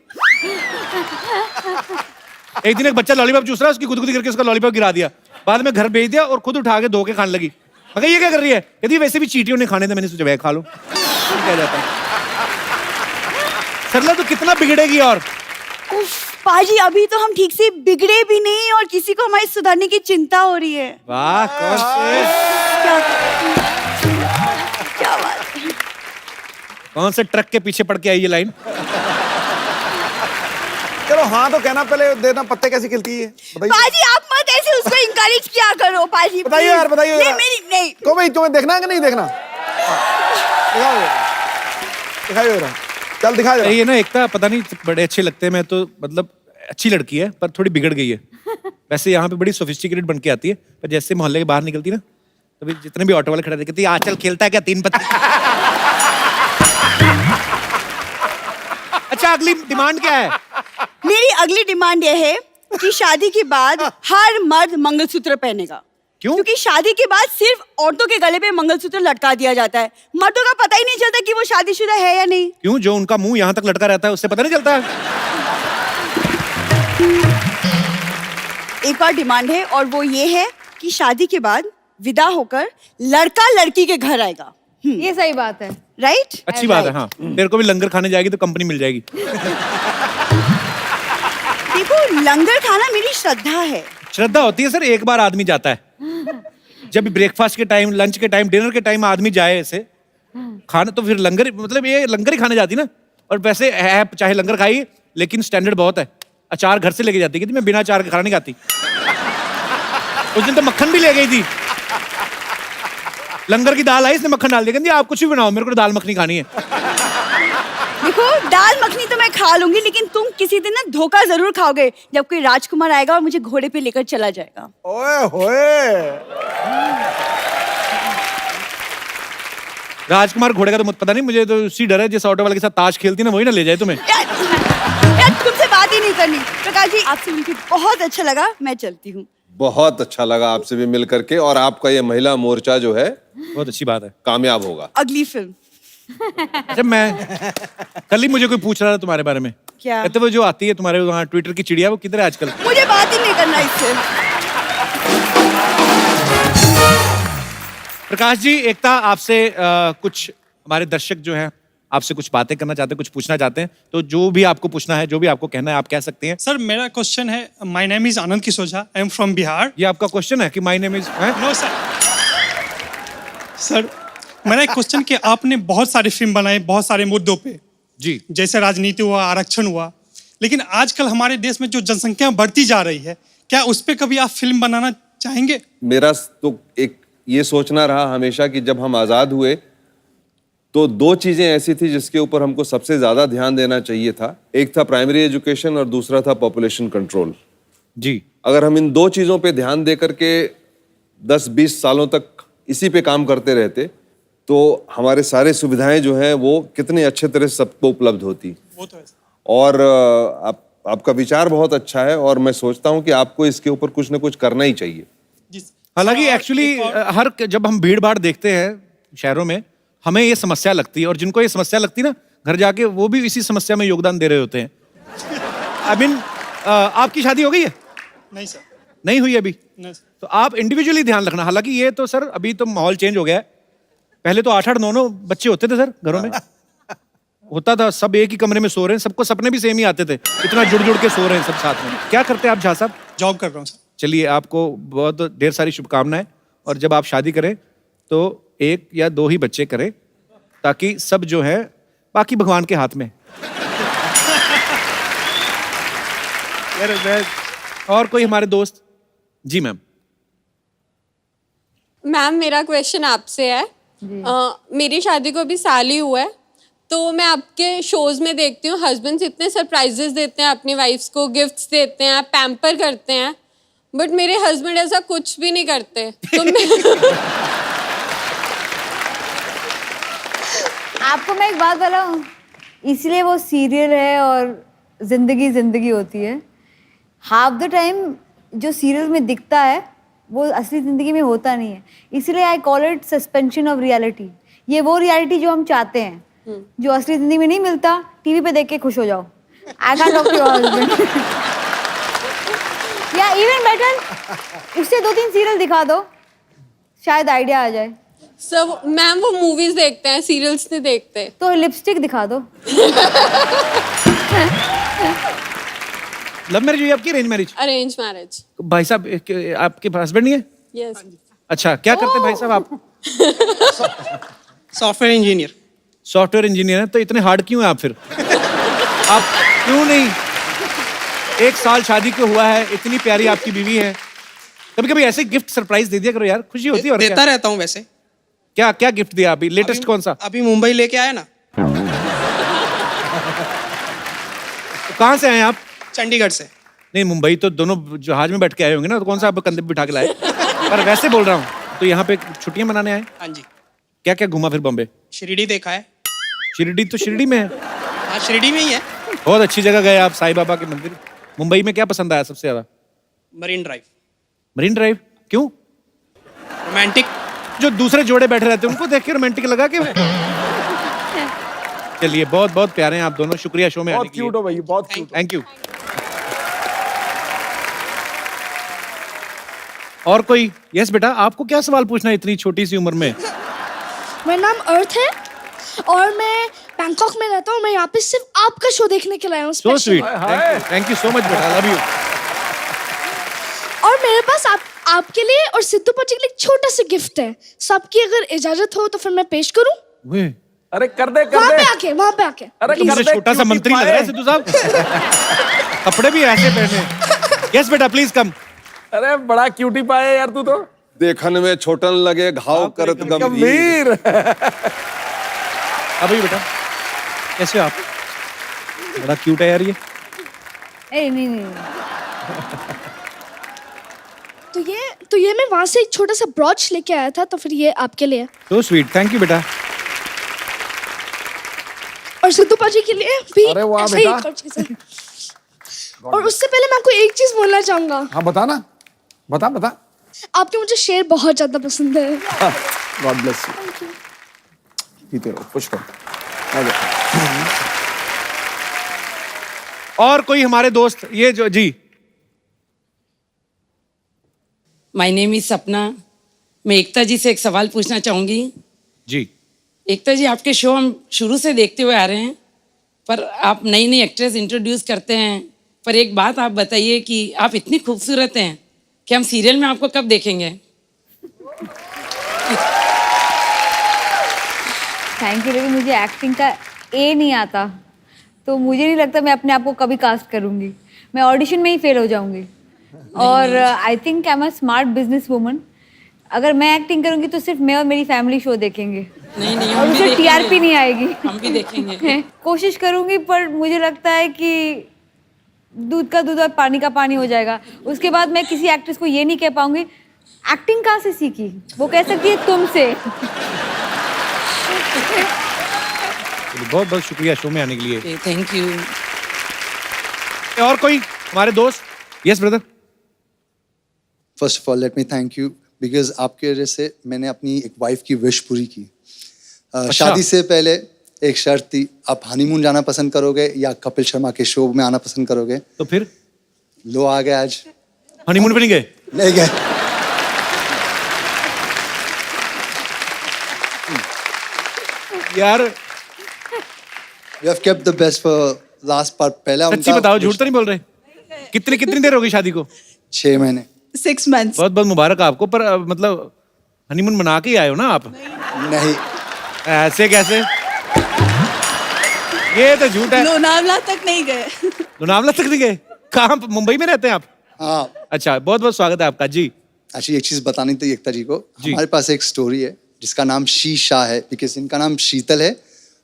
एक दिन एक बच्चा लॉलीपॉप चूस रहा है, उसकी गुदगुदी करके उसका लॉलीपॉप गिरा दिया, बाद में घर भेज दिया और खुद उठा के धो के खाने लगी। मगर ये क्या कर रही है? कहती वैसे भी चींटियों ने खाने थे, मैंने सोचा वह खा लो। क्या जाता है सरला, तो कितना बिगड़ेगी? और उफ, पाजी, अभी तो हम ठीक से बिगड़े भी नहीं और किसी को हमारी सुधारने की चिंता हो रही है। वाह, कौन से क्या बात है। कौन से ट्रक के पीछे पड़ के आई ये लाइन? चलो हाँ तो कहना पहले देना, पत्ते कैसी खिलती है बताइए। पाजी, आप मत ऐसे उसको इंकरेज किया करो पाजी। बताइए यार, बताइए नहीं, यार। मेरी नहीं। को भाई तुम्हें देखना है कि नहीं देखना? दिखाओ दिखाइए जरा, चल दिखा जरा। ये ना एकता पता नहीं बड़े अच्छे लगते हैं, मैं तो मतलब अच्छी लड़की है पर थोड़ी बिगड़ गई है। वैसे यहाँ पे बड़ी सोफिस्टिकेटेड बन के आती है, पर जैसे मोहल्ले के बाहर निकलती ना तभी जितने भी ऑटो वाले खड़े कहती है चल खेलता है क्या 3 पत्ते। अच्छा, अगली डिमांड क्या है? मेरी अगली डिमांड ये है कि शादी के बाद हर मर्द मंगलसूत्र पहनेगा? क्यों? क्योंकि शादी के बाद सिर्फ औरतों के गले पे मंगलसूत्र लटका दिया जाता है, मर्दों का पता ही नहीं चलता कि वो शादीशुदा है या नहीं। क्यों? जो उनका मुंह यहाँ तक लटका रहता है उससे पता नहीं चलता? एक और डिमांड है और वो ये है कि शादी के बाद विदा होकर लड़का लड़की के घर आएगा। ये सही बात है। राइट? अच्छी बात है। हाँ, तेरे को भी लंगर खाने जाएगी तो कंपनी मिल जाएगी। देखो, लंगर खाना मेरी श्रद्धा है। श्रद्धा होती है सर, एक बार आदमी जाता है। जब भी ब्रेकफास्ट के टाइम, लंच के टाइम, डिनर के टाइम आदमी जाए ऐसे खाना, तो फिर लंगर, मतलब ये लंगर ही खाने जाती ना। और वैसे है, चाहे लंगर खाई, लेकिन स्टैंडर्ड बहुत है। अचार घर से लेके जाती है, मैं बिना अचार के खाना नहीं खाती। उस दिन तो मक्खन भी ले गई थी। लंगर की दाल आई, इसने मक्खन डाल दिया, कहती आप कुछ भी बनाओ, मेरे को दाल मखनी खानी है। देखो, दाल मखनी तो मैं खा लूंगी, लेकिन तुम किसी दिन ना धोखा जरूर खाओगे जब कोई राजकुमार आएगा और मुझे घोड़े पे लेकर चला जाएगा। ओए होए। राजकुमार घोड़े का तो मुझे पता नहीं, मुझे तो उसी डर है जिस ऑटो वाले के साथ ताश खेलती ना, वही ना ले जाए तुम्हें। यार तुमसे बात ही नहीं करनी। प्रकाश जी, आपसे मिलकर बहुत अच्छा लगा, मैं चलती हूँ। बहुत अच्छा लगा आपसे भी मिल करके, और आपका ये महिला मोर्चा जो है बहुत अच्छी बात है, कामयाब होगा। अगली फिल्म अच्छा, मैं कल ही मुझे कोई पूछ रहा था तुम्हारे बारे में। क्या? कहते वो जो आती है तुम्हारे वहाँ ट्विटर की चिड़िया, वो किधर है आजकल? मुझे बात ही नहीं करना इससे। प्रकाश जी, एकता आपसे कुछ हमारे दर्शक जो हैं आपसे कुछ बातें करना चाहते हैं, कुछ पूछना चाहते हैं, तो जो भी आपको पूछना है, जो भी आपको कहना है, आप कह सकते हैं। सर, मेरा क्वेश्चन है, my name is Anand Kishore, I am from Bihar. ये आपका क्वेश्चन है कि my name is? No sir. Sir, मेरा एक क्वेश्चन कि आपने बहुत सारी फिल्म बनाई बहुत सारे मुद्दों पे, जी, जैसे राजनीति हुआ, आरक्षण हुआ, लेकिन आजकल हमारे देश में जो जनसंख्या बढ़ती जा रही है, क्या उस पर कभी आप फिल्म बनाना चाहेंगे? मेरा तो एक ये सोचना रहा हमेशा कि जब हम आजाद हुए तो दो चीजें ऐसी थी जिसके ऊपर हमको सबसे ज्यादा ध्यान देना चाहिए था। एक था प्राइमरी एजुकेशन और दूसरा था पॉपुलेशन कंट्रोल। जी, अगर हम इन दो चीजों पे ध्यान दे करके 10-20 सालों तक इसी पे काम करते रहते तो हमारे सारे सुविधाएं जो हैं वो कितने अच्छे तरह से सबको उपलब्ध होती। वो तो है। और आपका विचार बहुत अच्छा है और मैं सोचता हूं कि आपको इसके ऊपर कुछ ना कुछ करना ही चाहिए। जी। हालांकि और एक्चुअली एक और- जब हम भीड़ भाड़ देखते हैं शहरों में, हमें ये समस्या लगती है, और जिनको ये समस्या लगती है ना, घर जाके वो भी इसी समस्या में योगदान दे रहे होते हैं। आई मीन, आपकी शादी हो गई है? नहीं सर, नहीं हुई अभी? नहीं सर। तो आप इंडिविजुअली ध्यान रखना। हालांकि ये तो सर अभी तो माहौल चेंज हो गया है। पहले तो 8-8, 9-9 बच्चे होते थे सर घरों में। होता था, सब एक ही कमरे में सो रहे हैं, सबको सपने भी सेम ही आते थे, इतना जुड़ जुड़ के सो रहे हैं सब साथ में। क्या करते हैं आप झा साहब? जॉब कर रहा हूँ सर। चलिए, आपको बहुत ढेर सारी शुभकामनाएं, और जब आप शादी करें तो 1 या 2 ही बच्चे करें, ताकि सब जो है बाकी भगवान के हाथ में। और कोई हमारे दोस्त? जी मैम। मैम, मेरा क्वेश्चन आपसे है। मेरी शादी को अभी साल ही हुआ है, तो मैं आपके शोज में देखती हूँ हस्बैंड्स इतने सरप्राइजेस देते हैं अपनी वाइफ्स को, गिफ्ट्स देते हैं, पैम्पर करते हैं, बट मेरे हस्बैंड ऐसा कुछ भी नहीं करते। तो आपको मैं एक बात बताऊं, इसलिए वो सीरियल है और जिंदगी जिंदगी होती है। हाफ द टाइम जो सीरियल में दिखता है वो असली जिंदगी में होता नहीं है, इसलिए I call it suspension of reality. ये वो रियलिटी जो हम चाहते हैं, जो असली जिंदगी में नहीं मिलता। टीवी पे देख के खुश हो जाओ। I can talk to your husband, या इवन बेटर उससे 2-3 सीरियल दिखा दो, शायद आइडिया आ जाए। सब मैम वो मूवीज देखते हैं, सीरियल्स नहीं देखते। तो लिपस्टिक दिखा दो। लव मैरिज हुई आपकी, अरेंज मैरिज? Arrange marriage. भाई साहब आपके हस्बैंड नहीं है? यस। अच्छा, क्या करते हैं भाई साहब आप? Software engineer. सॉफ्टवेयर इंजीनियर है, तो इतने हार्ड क्यों हैं आप फिर? आप क्यों नहीं, 1 साल शादी को हुआ है, इतनी प्यारी आपकी बीवी है, कभी कभी ऐसे गिफ्ट सरप्राइज दे दिया करो यार, खुशी होती है। और देता क्या? रहता हूँ वैसे। क्या क्या गिफ्ट दिया अभी लेटेस्ट? कौन सा? अभी मुंबई लेके आया ना। तो कहाँ से आए आप? चंडीगढ़ से। नहीं, मुंबई तो दोनों जहाज में बैठ के आए होंगे ना, तो कौन सा आप कंधे पे बिठा के लाए? पर वैसे बोल रहा हूँ, तो यहाँ पे छुट्टियां मनाने आए? हाँ जी। क्या क्या घूमा फिर बॉम्बे? शिरडी देखा है। शिरडी तो शिरडी में है। हाँ, शिरडी में ही है। बहुत अच्छी जगह गए आप, साईं बाबा के मंदिर। मुंबई में क्या पसंद आया सबसे ज्यादा? Marine drive. मरीन ड्राइव क्यों? रोमांटिक। जो दूसरे जोड़े बैठे रहते हैं उनको देख के रोमांटिक लगा के? चलिए, बहुत बहुत प्यारे हैं आप दोनों, शुक्रिया शो में आने बहुत के लिए। क्यूट हो भाई, बहुत क्यूट। Thank you. और कोई? यस बेटा, आपको क्या सवाल पूछना है इतनी छोटी सी उम्र में? मेरा नाम अर्थ है और मैं बैंकॉक में रहता हूँ। मैं यहाँ पे सिर्फ आपका शो देखने के लिए आया हूँ। सो special। Sweet, thank you so much बेटा, लव यू। और मेरे पास आपके लिए और सिद्धू पाजी के लिए एक छोटा सा गिफ्ट है। सबकी अगर इजाजत हो तो फिर मैं पेश करूँ? अरे कर दे वहाँ पे आके अरे तुमसे छोटा सा मंत्री लग रहा है सिद्धू साहब। कपड़े भी ऐसे पहने। यस बेटा, प्लीज कम। अरे बड़ा क्यूटी पाए यार तू तो। देखने में छोटन लगे, घाव करत गंभीर। अभी बेटा, कैसे हो आप? बड़ा क्यूट है यार ये। नहीं। तो ये मैं वहाँ से एक छोटा सा ब्रॉच लेके आया था, तो फिर ये आपके लिए। सो स्वीट, थैंक यू बेटा। और सिद्धू पाजी के लिए भी अरे वाह ऐसा ही बेटा। एक और चीज़ है। और उससे पहले मैं आपको एक चीज बोलना चाहूंगा। हाँ बता ना, बता। आपके मुझे शेर बहुत ज्यादा पसंद है। God bless you. पीते रहो, पुश करो। और कोई हमारे दोस्त, ये जो जी। माय नेम इज सपना। मैं एकता जी से एक सवाल पूछना चाहूंगी। जी। एकता जी, आपके शो हम शुरू से देखते हुए आ रहे हैं, पर आप नई नई एक्ट्रेस इंट्रोड्यूस करते हैं। पर एक बात आप बताइए कि आप इतनी खूबसूरत हैं कि हम सीरियल में आपको कब देखेंगे? थैंक यू, लेकिन मुझे एक्टिंग का ए नहीं आता, तो मुझे नहीं लगता मैं अपने आप को कभी कास्ट करूँगी। मैं ऑडिशन में ही फेल हो जाऊँगी। और I think I am a smart business woman. अगर मैं एक्टिंग करूँगी तो सिर्फ मैं और मेरी फैमिली शो देखेंगे। नहीं, और हम भी उससे देखेंगे। टीआरपी नहीं आएगी। हम भी देखेंगे। कोशिश करूँगी, पर मुझे लगता है कि दूध का दूध और पानी का पानी हो जाएगा। उसके बाद मैं किसी एक्ट्रेस को ये नहीं कह पाऊंगी एक्टिंग कहाँ से सीखी, वो कह सकती है तुमसे। बहुत बहुत शुक्रिया शो में आने के लिए। Thank you. और कोई हमारे दोस्त? Yes brother. First of all let me thank you, because आपके वजह से मैंने अपनी एक वाइफ की विश पूरी की। शादी से पहले एक शर्त थी, आप हनीमून जाना पसंद करोगे या कपिल शर्मा के शो में आना पसंद करोगे? तो फिर लो आ गए आज। हनीमून पे नहीं गए? नहीं गए। यार We have kept the best for last part। पहला सच्ची बताओ, झूठ तो नहीं बोल रहे? कितनी देर होगी शादी को? 6 महीने। 6 months। बहुत बहुत मुबारक आपको। पर मतलब हनीमून मना के ही आए हो ना आप? नहीं। ऐसे कैसे? ये तो झूठ है। लोनावला तक नहीं गए। लोनावला तक नहीं गए? कहाँ, मुंबई में रहते हैं आप? हाँ। अच्छा, बहुत बहुत स्वागत है आपका जी। एक्चुअली एक चीज बतानी थी एकता जी को। हमारे पास एक स्टोरी है जिसका नाम शीशा है, बिकॉज इनका नाम शीतल है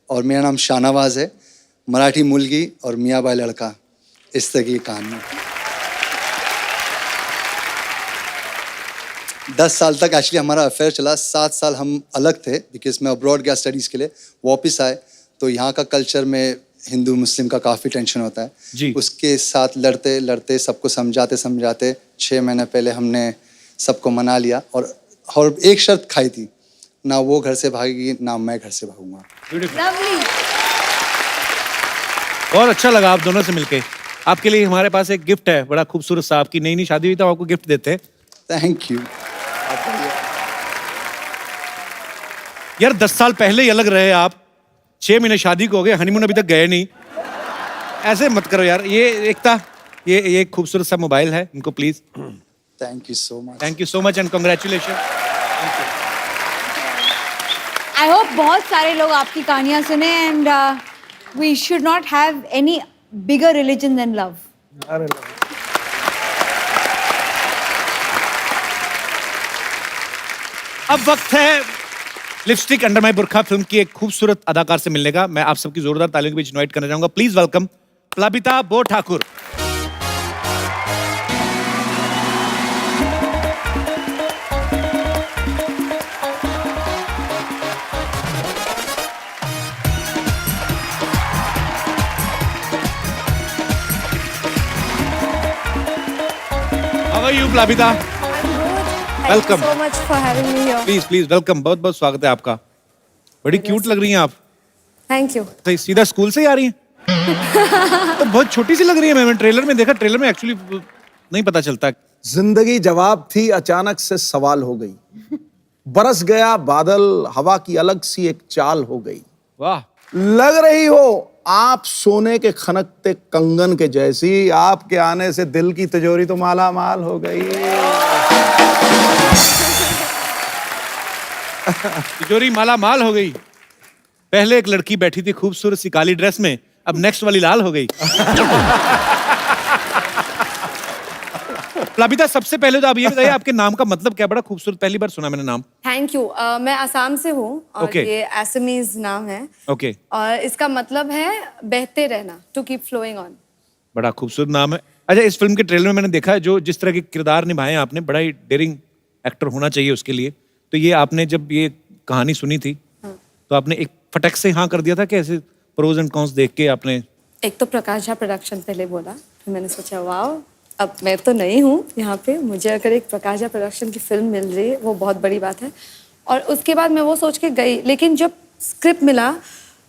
और मेरा नाम शाहनवाज है। मराठी मुलगी और मियाँ बाई लड़का, इस तरह की कहानी है। 10 साल तक एक्चुअली हमारा अफेयर चला। 7 साल हम अलग थे, बिकॉज मैं अब्रॉड गया स्टडीज के लिए। वापस आए तो यहाँ का कल्चर में हिंदू मुस्लिम का काफ़ी टेंशन होता है जी। उसके साथ लड़ते लड़ते सबको समझाते 6 महीने पहले हमने सबको मना लिया। और एक शर्त खाई थी, ना वो घर से भागेगी ना मैं घर से भागूंगा। बहुत अच्छा लगा आप दोनों से मिलके। आपके लिए हमारे पास एक गिफ्ट है, बड़ा खूबसूरत सा। आपकी नई शादी हुई तो आपको गिफ्ट देते हैं। Thank you. यार 10 साल पहले ही अलग रहे आप, 6 महीने शादी को हो गए, हनीमून अभी तक गए नहीं। ऐसे मत करो यार। ये एकता, ये खूबसूरत सा मोबाइल है, इनको please. Thank you so much. Thank you so much and congratulation. I hope बहुत सारे लोग आपकी कहानियां सुने and we should not have any bigger religion than love. अब वक्त है lipstick under my burkha film की एक खूबसूरत अदाकार से मिलने का। मैं आप सबकी जोरदार तालियों के बीच इनवाइट करना चाहूंगा। Please welcome Plabita Borthakur. Are you Plabita? Welcome. so much for having me here. Please please welcome, बहुत बहुत स्वागत है आपका। बड़ी क्यूट लग रही हैं आप। Thank you. तो सीधा स्कूल से ही आ रही हैं? तो बहुत छोटी सी लग रही है। मैंने ट्रेलर में देखा, ट्रेलर में एक्चुअली नहीं पता चलता। जिंदगी जवाब थी, अचानक से सवाल हो गई। बरस गया बादल, हवा की अलग सी एक चाल हो गई। वाह। लग रही हो आप सोने के खनकते कंगन के जैसी, आपके आने से दिल की तिजोरी तो माला माल हो गई। तिजोरी माला माल हो गई। पहले एक लड़की बैठी थी खूबसूरत सी काली ड्रेस में, अब नेक्स्ट वाली लाल हो गई। प्लाबिता, सबसे पहले तो आप ये बताइए आपके नाम का मतलब क्या? बड़ा खूबसूरत, पहली बार सुना मैंने नाम। Thank you. मैं असम से हूँ और Okay. ये असमीज नाम है। ओके। और इसका मतलब है बहते रहना, टू कीप फ्लोइंग ऑन। बड़ा खूबसूरत नाम है। अच्छा, इस फिल्म के ट्रेलर में मैंने देखा है जो जिस तरह के किरदार निभाए हैं आपने, बड़ा ही डेयरिंग एक्टर होना चाहिए उसके लिए। तो ये आपने जब ये कहानी सुनी थी तो आपने एक फटक से हाँ कर दिया था कि ऐसे प्रोज एंड कॉन्स देख के आपने? एक तो प्रकाश झा प्रोडक्शन पहले बोला, फिर मैंने सोचा वाह, अब मैं तो नहीं हूँ यहाँ पे, मुझे अगर एक प्रकाश झा प्रोडक्शन की फिल्म मिल रही है वो बहुत बड़ी बात है। और उसके बाद मैं वो सोच के गई, लेकिन जब स्क्रिप्ट मिला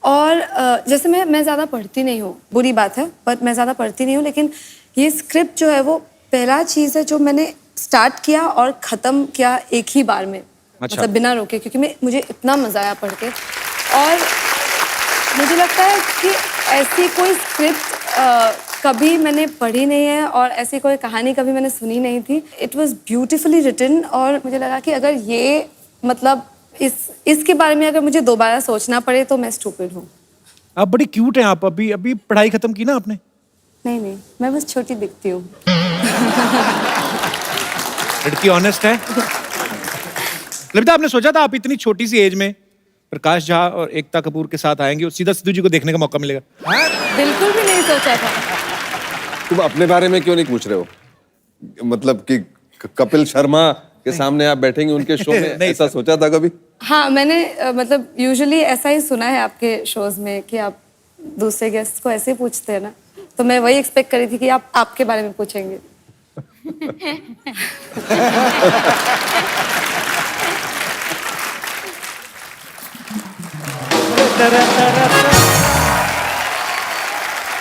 और जैसे मैं ज़्यादा पढ़ती नहीं हूँ, बुरी बात है, बट मैं ज़्यादा पढ़ती नहीं हूँ, लेकिन ये स्क्रिप्ट जो है वो पहला चीज़ है जो मैंने स्टार्ट किया और ख़त्म किया एक ही बार में। अच्छा। मतलब बिना रोके, क्योंकि मुझे इतना मज़ा आया पढ़ के। और मुझे लगता है कि ऐसी कोई स्क्रिप्ट कभी मैंने पढ़ी नहीं है और ऐसी कोई कहानी कभी मैंने सुनी नहीं थी। इट वॉज ब्यूटिफुली रिटन और मुझे लगा कि अगर ये मतलब इसके बारे में अगर मुझे दोबारा सोचना पड़े तो मैं स्टूपिड हूँ। आप बड़ी क्यूट हैं आप। अभी अभी पढ़ाई खत्म की ना आपने? नहीं, मैं बस छोटी दिखती हूँ। लड़की ऑनेस्ट है। लबिता, आपने सोचा था आप इतनी छोटी सी एज में प्रकाश झा और एकता कपूर के साथ आएंगे और सीधा सिद्धू जी को देखने का मौका मिलेगा? बिल्कुल भी नहीं सोचा था। तुम अपने बारे में क्यों नहीं पूछ रहे हो? मतलब कि कपिल शर्मा के सामने आप बैठेंगे उनके शो में, ऐसा सोचा था कभी? हाँ, मैंने मतलब यूजुअली ऐसा ही सुना है आपके शोज में कि आप दूसरे गेस्ट को ऐसे ही पूछते हैं ना, तो मैं वही एक्सपेक्ट करी थी कि आप आपके बारे में पूछेंगे।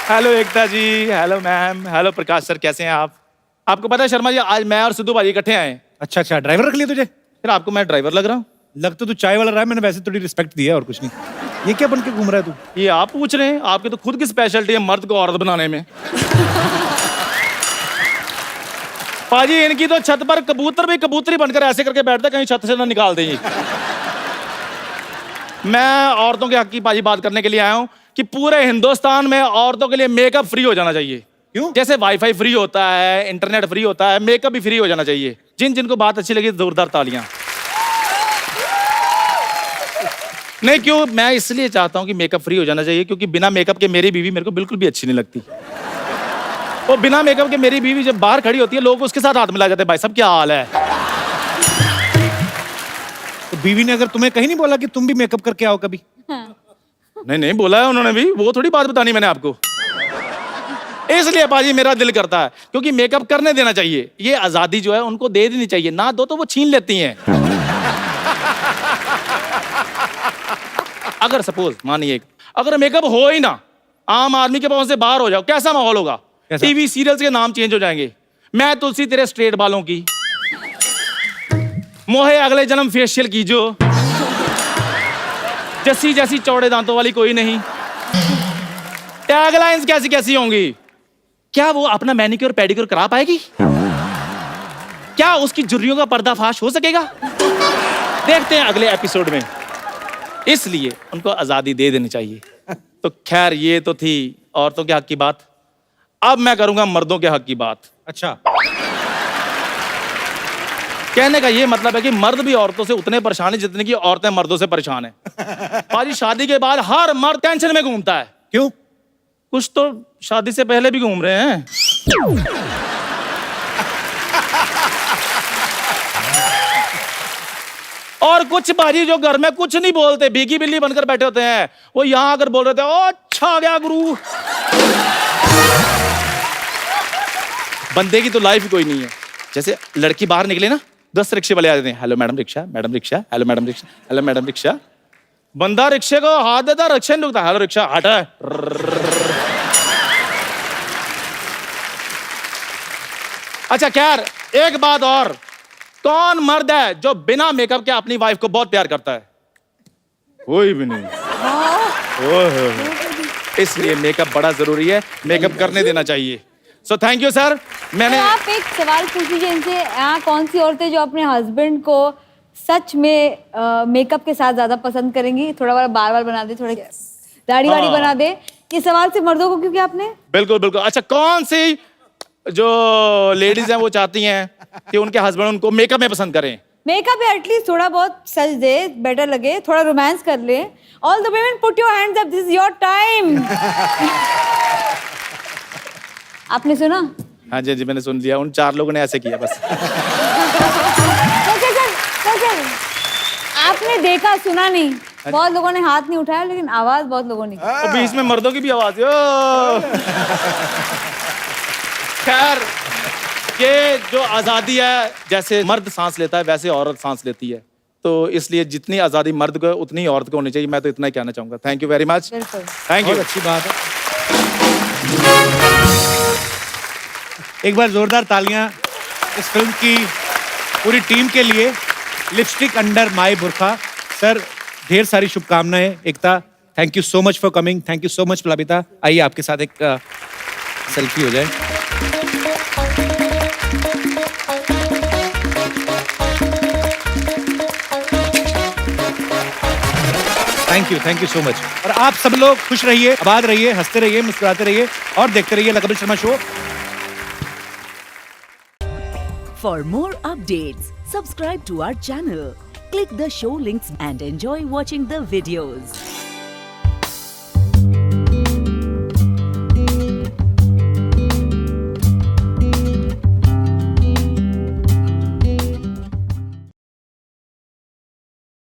हेलो एकता जी, हेलो मैम, हेलो प्रकाश सर, कैसे हैं आप? आपको पता है शर्मा जी, आज मैं और सिद्धू भाई इकट्ठे आए हैं। अच्छा, ड्राइवर रख लिया तुझे? फिर आपको मैं ड्राइवर लग रहा हूँ? लग तो तू चाय वाला रहा है, मैंने वैसे थोड़ी रिस्पेक्ट दी है और कुछ नहीं। ये क्या बन के घूम रहा है तू? ये आप पूछ रहे हैं? आपकी तो खुद की स्पेशलिटी है मर्द को औरत बनाने में। पाजी, इनकी तो छत पर कबूतर भी कबूतरी बनकर ऐसे करके बैठते, कहीं छत से ना निकाल दें। मैं औरतों के हक की पाजी बात करने के लिए आया हूँ कि पूरे हिंदुस्तान में औरतों के लिए मेकअप फ्री हो जाना चाहिए। क्यों? जैसे वाईफाई फ्री होता है, इंटरनेट फ्री होता है, मेकअप भी फ्री हो जाना चाहिए। जिन जिनको बात अच्छी लगी जोरदार तालियां। नहीं, क्यों? मैं इसलिए चाहता हूं कि मेकअप फ्री हो जाना चाहिए क्योंकि बिना मेकअप के मेरी बीवी मेरे को बिल्कुल भी अच्छी नहीं लगती। और बिना मेकअप के मेरी बीवी जब बाहर खड़ी होती है, लोग उसके साथ हाथ मिला जाते हैं, भाई साहब क्या हाल है? तो बीवी ने अगर तुम्हें कहीं नहीं बोला कि तुम भी मेकअप करके आओ कभी? नहीं बोला है उन्होंने भी, वो थोड़ी बात बतानी मैंने आपको। इसलिए पाजी मेरा दिल करता है क्योंकि मेकअप करने देना चाहिए। ये आजादी जो है उनको दे देनी चाहिए, ना दो तो वो छीन लेती हैं। अगर सपोज मानिए अगर मेकअप हो ही ना, आम आदमी के पास से बाहर हो जाओ, कैसा माहौल होगा? टीवी सीरियल्स के नाम चेंज हो जाएंगे। मैं तुलसी तेरे स्ट्रेट बालों की, मोहे अगले जन्म फेशियल कीजो, जैसी जैसी चौड़े दांतों वाली कोई नहीं। टैगलाइंस कैसी कैसी होंगी? क्या वो अपना मैनिक्योर पेडिक्योर करा पाएगी? क्या उसकी झुर्रियों का पर्दाफाश हो सकेगा? देखते हैं अगले एपिसोड में। इसलिए उनको आजादी दे देनी चाहिए। तो खैर, ये तो थी औरतों के हक की बात। अब मैं करूंगा मर्दों के हक की बात। अच्छा। कहने का ये मतलब है कि मर्द भी औरतों से उतने परेशान है जितने की औरतें मर्दों से परेशान है। पाजी, शादी के बाद हर मर्द टेंशन में घूमता है। क्यों? कुछ तो शादी से पहले भी घूम रहे हैं। और कुछ बाजी जो घर में कुछ नहीं बोलते, भीगी बिल्ली बनकर बैठे होते हैं, वो यहां आकर बोल रहे थे, ओ अच्छा गया गुरु। बंदे की तो लाइफ कोई नहीं है। जैसे लड़की बाहर निकले ना 10 रिक्शे वाले आ जाते हैं, hello madam rickshaw, madam rickshaw, hello madam rickshaw, hello madam rickshaw. बंदा रिक्शे को हाथ देता, रिक्शा नहीं रुकता, हेलो रिक्शा हटा। अच्छा खैर, एक बात और, कौन मर्द है जो बिना मेकअप के अपनी वाइफ को बहुत प्यार करता है? कोई भी नहीं। इसलिए मेकअप बड़ा जरूरी है, मेकअप करने देना चाहिए। So thank you sir. मैंने आप एक सवाल पूछ लीजिए इनसे, यहाँ कौन सी औरतें जो अपने हस्बैंड को सच में मेकअप के साथ ज्यादा पसंद करेंगी? थोड़ा बार बार बना दे, थोड़ा दाढ़ी वाड़ी बना दे। ये सवाल से मर्दों को क्यों किया आपने? बिल्कुल बिल्कुल। अच्छा, कौन सी जो लेडीज हैं वो चाहती हैं कि उनके हस्बैंड उनको मेकअप में पसंद करें? मेकअप है, एटलीस्ट थोड़ा बहुत सज दे, बेटर लगे, थोड़ा रोमांस कर ले। All the women put your hands up, this is your time. आपने सुना? हाँ जी जी, मैंने सुन लिया। उन 4 लोगों ने ऐसे किया बस। आपने देखा, सुना नहीं? बहुत लोगों ने हाथ नहीं उठाया, लेकिन आवाज बहुत लोगों ने की। और बीच में मर्दों की भी आवाज है। खैर, ये जो आजादी है, जैसे मर्द सांस लेता है वैसे औरत सांस लेती है, तो इसलिए जितनी आजादी मर्द को उतनी औरत को होनी चाहिए। मैं तो इतना ही कहना चाहूंगा। Thank you very much. Thank you. बहुत अच्छी बात है। एक बार जोरदार तालियां इस फिल्म की पूरी टीम के लिए। लिपस्टिक अंडर माई बुरखा। सर, ढेर सारी शुभकामनाएं। Ekta, thank you so much for coming. Thank you so much Plabita. आइए आपके साथ एक सेल्फी हो जाए। Thank you so much. और आप सब लोग खुश रहिए, आबाद रहिए, हंसते रहिए, मुस्कुराते रहिए और देखते रहिए the Kapil Sharma show. For more updates, subscribe to our channel, click the show links and enjoy watching the videos.